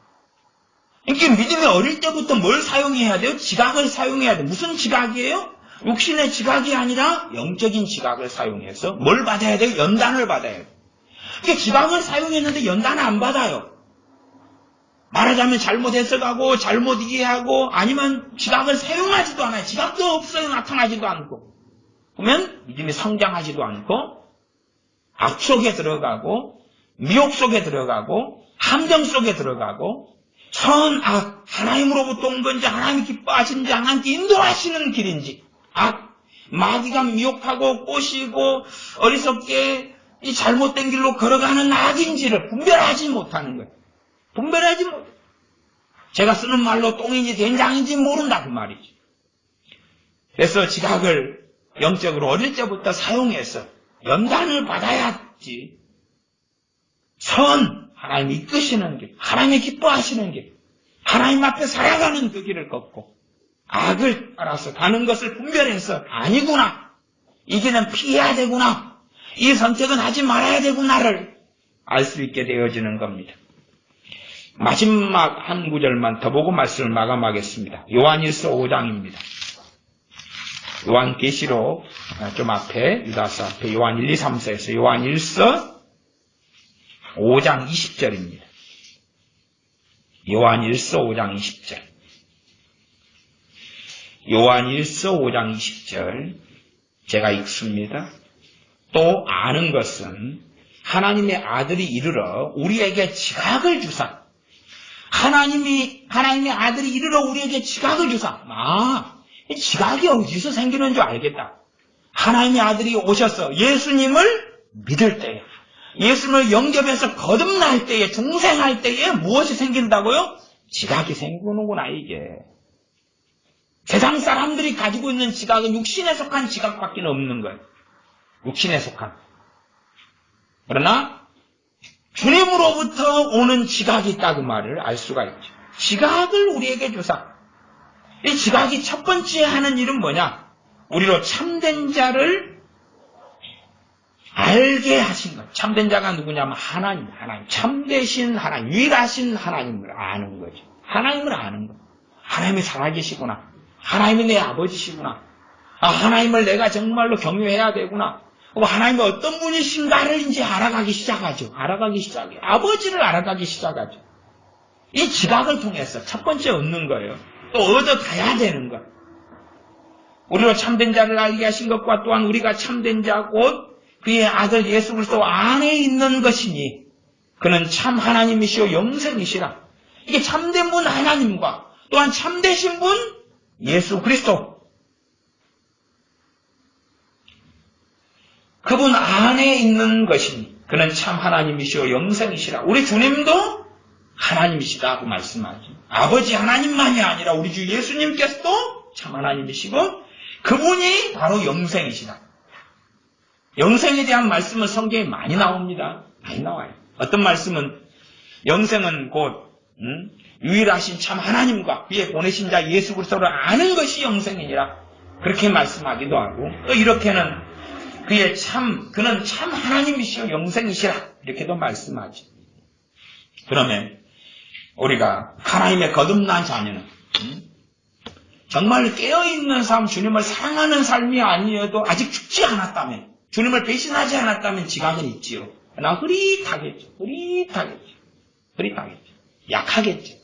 그러니까 믿음이 어릴 때부터 뭘 사용해야 돼요? 지각을 사용해야 돼요. 무슨 지각이에요? 육신의 지각이 아니라 영적인 지각을 사용해서 뭘 받아야 돼요? 연단을 받아야 돼요. 그러니까 지각을 사용했는데 연단을 안 받아요. 말하자면 잘못해석하고 잘못 이해하고 아니면 지각을 사용하지도 않아요. 지각도 없어요. 나타나지도 않고. 그러면 믿음이 성장하지도 않고 악 속에 들어가고 미혹 속에 들어가고 함정 속에 들어가고 선악 하나님으로부터 온 건지 하나님이 기뻐하시는지 하나님께 인도하시는 길인지 마귀가 미혹하고 꼬시고 어리석게 이 잘못된 길로 걸어가는 악인지를 분별하지 못하는 거예요. 분별하지 못. 제가 쓰는 말로 똥인지 된장인지 모른다 그 말이죠. 그래서 지각을 영적으로 어릴 때부터 사용해서 연단을 받아야지. 하나님이 이끄시는 길, 하나님이 기뻐하시는 길, 하나님 앞에 살아가는 그 길을 걷고 악을 따라서 가는 것을 분별해서 아니구나, 이 길은 피해야 되구나, 이 선택은 하지 말아야 되구나를 알 수 있게 되어지는 겁니다. 마지막 한 구절만 더 보고 말씀을 마감하겠습니다. 요한일서 5장입니다. 요한계시록 좀 앞에 유다서 앞에 요한 1, 2, 3서에서 요한일서 5장 20절입니다. 요한일서 5장 20절. 요한일서 5장 20절 제가 읽습니다. 또 아는 것은 하나님의 아들이 이르러 우리에게 지각을 주사. 하나님의 아들이 이르러 우리에게 지각을 주사. 지각이 어디서 생기는 줄 알겠다. 하나님의 아들이 오셔서 예수님을 믿을 때에, 예수님을 영접해서 거듭날 때에, 중생할 때에 무엇이 생긴다고요? 지각이 생기는구나 이게. 세상 사람들이 가지고 있는 지각은 육신에 속한 지각밖에 없는 거예요. 육신에 속한. 그러나 주님으로부터 오는 지각이 있다 그 말을 알 수가 있죠. 지각을 우리에게 주사. 이 지각이 첫 번째 하는 일은 뭐냐? 우리로 참된 자를 알게 하신 것. 참된 자가 누구냐면 하나님. 참되신 하나님, 유일하신 하나님을 아는 거죠. 하나님을 아는 것. 하나님이 살아계시구나. 하나님이 내 아버지시구나. 하나님을 내가 정말로 경외해야 되구나. 하나님이 어떤 분이신가를 이제 알아가기 시작하죠. 아버지를 알아가기 시작하죠. 이 지각을 통해서 첫 번째 얻는 거예요. 또 얻어가야 되는 것. 우리로 참된 자를 알게 하신 것과 또한 우리가 참된 자 곧 그의 아들 예수 그리스도 안에 있는 것이니 그는 참 하나님이시오 영생이시라. 이게 참된 분 하나님과 또한 참되신 분 예수 그리스도, 그분 안에 있는 것이니 그는 참 하나님이시오 영생이시라. 우리 주님도 하나님이시다고 말씀하죠. 아버지 하나님만이 아니라 우리 주 예수님께서도 참 하나님이시고 그분이 바로 영생이시다. 영생에 대한 말씀은 성경에 많이 나옵니다. 많이 나와요. 어떤 말씀은 영생은 곧 유일하신 참 하나님과 그의 보내신 자 예수 그리스도를 아는 것이 영생이니라 그렇게 말씀하기도 하고, 또 이렇게는 그는 참 하나님이시여 영생이시라. 이렇게도 말씀하죠. 그러면 우리가 하나님의 거듭난 자녀는 정말 깨어있는 삶, 주님을 사랑하는 삶이 아니어도 아직 죽지 않았다면, 주님을 배신하지 않았다면 지각은 있지요. 그러나 흐릿하겠죠. 약하겠죠.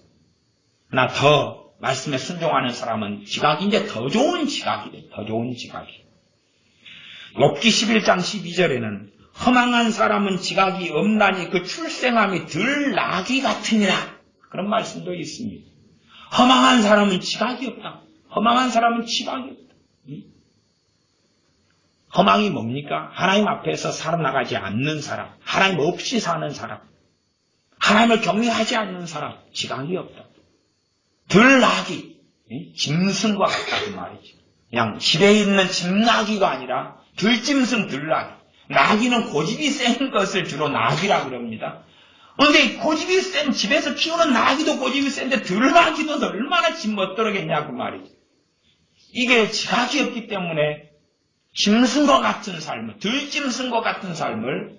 그러나 더 말씀에 순종하는 사람은 지각이 이제 더 좋은 지각이 돼요. 더 좋은 지각이. 욥기 11장 12절에는 허망한 사람은 지각이 없나니 그 출생함이 덜 나귀 같으니라. 그런 말씀도 있습니다. 허망한 사람은 지각이 없다. 허망한 사람은 지각이 없다. 허망이 뭡니까? 하나님 앞에서 살아나가지 않는 사람, 하나님 없이 사는 사람, 하나님을 경외하지 않는 사람, 지각이 없다. 덜 나귀, 짐승과 같다 그 말이죠. 그냥 집에 있는 집나귀가 아니라 들짐승 들나귀. 나귀는 고집이 센 것을 주로 나귀라 그럽니다. 그런데 고집이 센 집에서 키우는 나귀도 고집이 센데 들나귀는 얼마나 집 못들어겠냐 그 말이죠. 이게 지각이 없기 때문에 짐승과 같은 삶을, 들짐승과 같은 삶을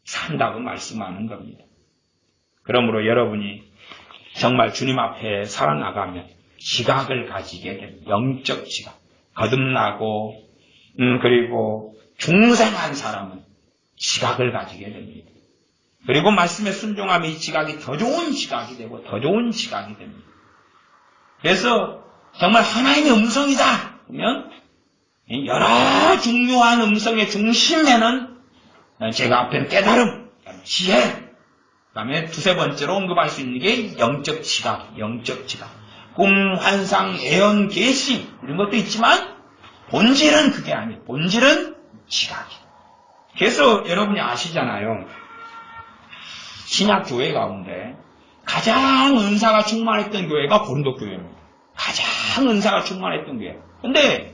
산다고 말씀하는 겁니다. 그러므로 여러분이 정말 주님 앞에 살아나가면 지각을 가지게 됩니다. 영적 지각. 거듭나고 그리고 중생한 사람은 지각을 가지게 됩니다. 그리고 말씀에 순종하면 이 지각이 더 좋은 지각이 되고 더 좋은 지각이 됩니다. 그래서 정말 하나님의 음성이다 그러면 여러 중요한 음성의 중심에는 제가 앞에 깨달음, 지혜, 그 다음에 두세 번째로 언급할 수 있는 게 영적 지각, 꿈, 환상, 예언, 계시 이런 것도 있지만 본질은 그게 아니에요. 본질은 지각이에요. 그래서 여러분이 아시잖아요. 신약 교회 가운데 가장 은사가 충만했던 교회가 고린도 교회입니다. 가장 은사가 충만했던 교회. 근데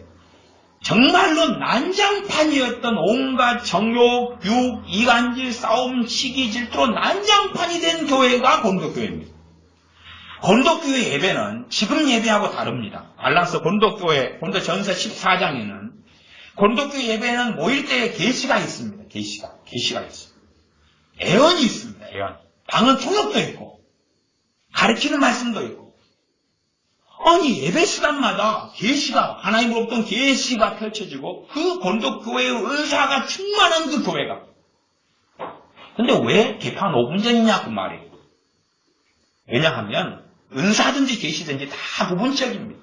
정말로 난장판이었던 온갖 정욕, 육, 이간질, 싸움, 시기, 질투로 난장판이 된 교회가 고린도 교회입니다. 고린도 교회 예배는 지금 예배하고 다릅니다. 알라서 고린도 전서 14장에는 고린도 교회 예배는 모일 때에 계시가 있습니다. 계시가 있습니다. 애언이 있습니다. 애언. 방언 통역도 있고 가르치는 말씀도 있고. 아니 예배 시간마다 계시가 하나님으로부터 계시가 펼쳐지고 그 고린도 교회의 은사가 충만한 그 교회가. 근데 왜 개판 5분 전이냐 그 말이에요. 왜냐하면 은사든지 계시든지 다 부분적입니다.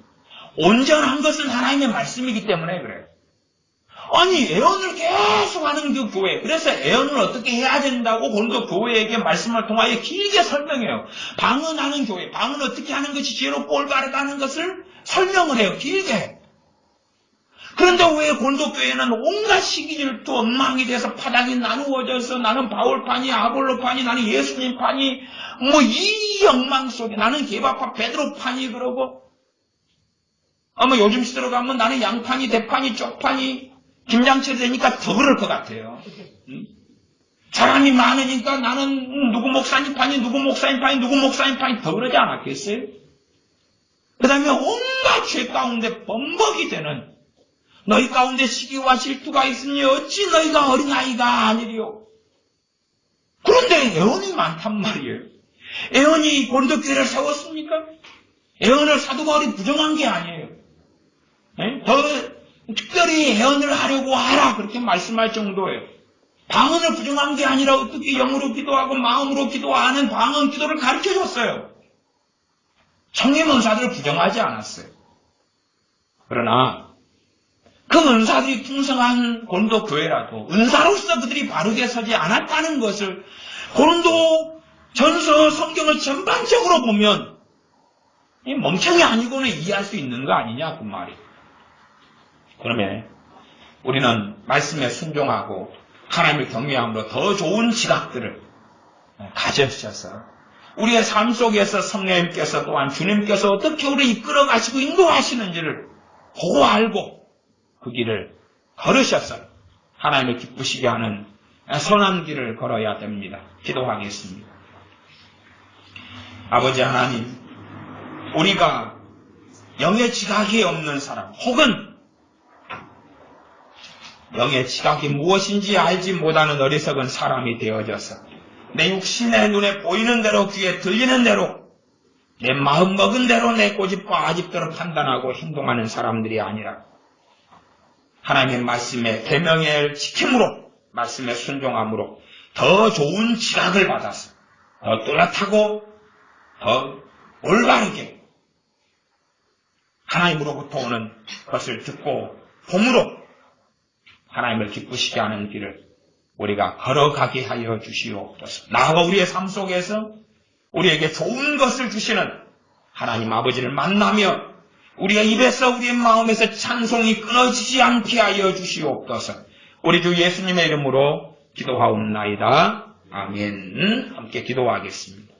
온전한 것은 하나님의 말씀이기 때문에 그래요. 아니 애언을 계속하는 그 교회, 그래서 애언을 어떻게 해야 된다고 고린도 교회에게 말씀을 통하여 길게 설명해요. 방언하는 교회, 방언 어떻게 하는 것이 지혜롭고 올바르다는 것을 설명을 해요. 길게. 그런데 왜 고린도 교회는 온갖 시기질투 엉망이 돼서 파당이 나누어져서 나는 바울파니 아볼로파니 나는 예수님파니 뭐 이 엉망 속에 나는 개바파 베드로파니 그러고 요즘 시대로 가면 나는 양파니 대파니 쪽파니 김장철 되니까 더 그럴 것 같아요. 사람이 많으니까 나는 누구 목사님 파니 누구 목사님 파니 누구 목사님 파니 더 그러지 않았겠어요? 그 다음에 온갖 죄 가운데 범벅이 되는 너희 가운데 시기와 질투가 있으니 어찌 너희가 어린아이가 아니리요. 그런데 애언이 많단 말이에요. 애언이 고린도 교회를 세웠습니까? 애언을 사도 바울이 부정한 게 아니에요. 더 특별히 애언을 하려고 하라 그렇게 말씀할 정도예요. 방언을 부정한 게 아니라 어떻게 영으로 기도하고 마음으로 기도하는 방언 기도를 가르쳐줬어요. 성령 은사들을 부정하지 않았어요. 그러나 그 은사들이 풍성한 고린도 교회라도 은사로서 그들이 바르게 서지 않았다는 것을 고린도 전서 성경을 전반적으로 보면 멍청이 아니고는 이해할 수 있는 거 아니냐 그 말이에요. 그러면 우리는 말씀에 순종하고 하나님을 경외함으로 더 좋은 지각들을 가져주셔서 우리의 삶 속에서 성령님께서 또한 주님께서 어떻게 우리를 이끌어 가시고 인도하시는지를 보고 알고 그 길을 걸으셔서 하나님을 기쁘시게 하는 선한 길을 걸어야 됩니다. 기도하겠습니다. 아버지 하나님, 우리가 영의 지각이 없는 사람 혹은 영의 지각이 무엇인지 알지 못하는 어리석은 사람이 되어져서 내 육신의 눈에 보이는 대로 귀에 들리는 대로 내 마음 먹은 대로 내 고집과 아집대로 판단하고 행동하는 사람들이 아니라 하나님의 말씀의 계명을 지킴으로 말씀에 순종함으로 더 좋은 지각을 받아서 더 뚜렷하고 더 올바르게 하나님으로부터 오는 것을 듣고 봄으로 하나님을 기쁘시게 하는 길을 우리가 걸어가게 하여 주시옵소서. 나아가 우리의 삶 속에서 우리에게 좋은 것을 주시는 하나님 아버지를 만나며 우리의 입에서 우리의 마음에서 찬송이 끊어지지 않게 하여 주시옵소서. 우리 주 예수님의 이름으로 기도하옵나이다. 아멘. 함께 기도하겠습니다.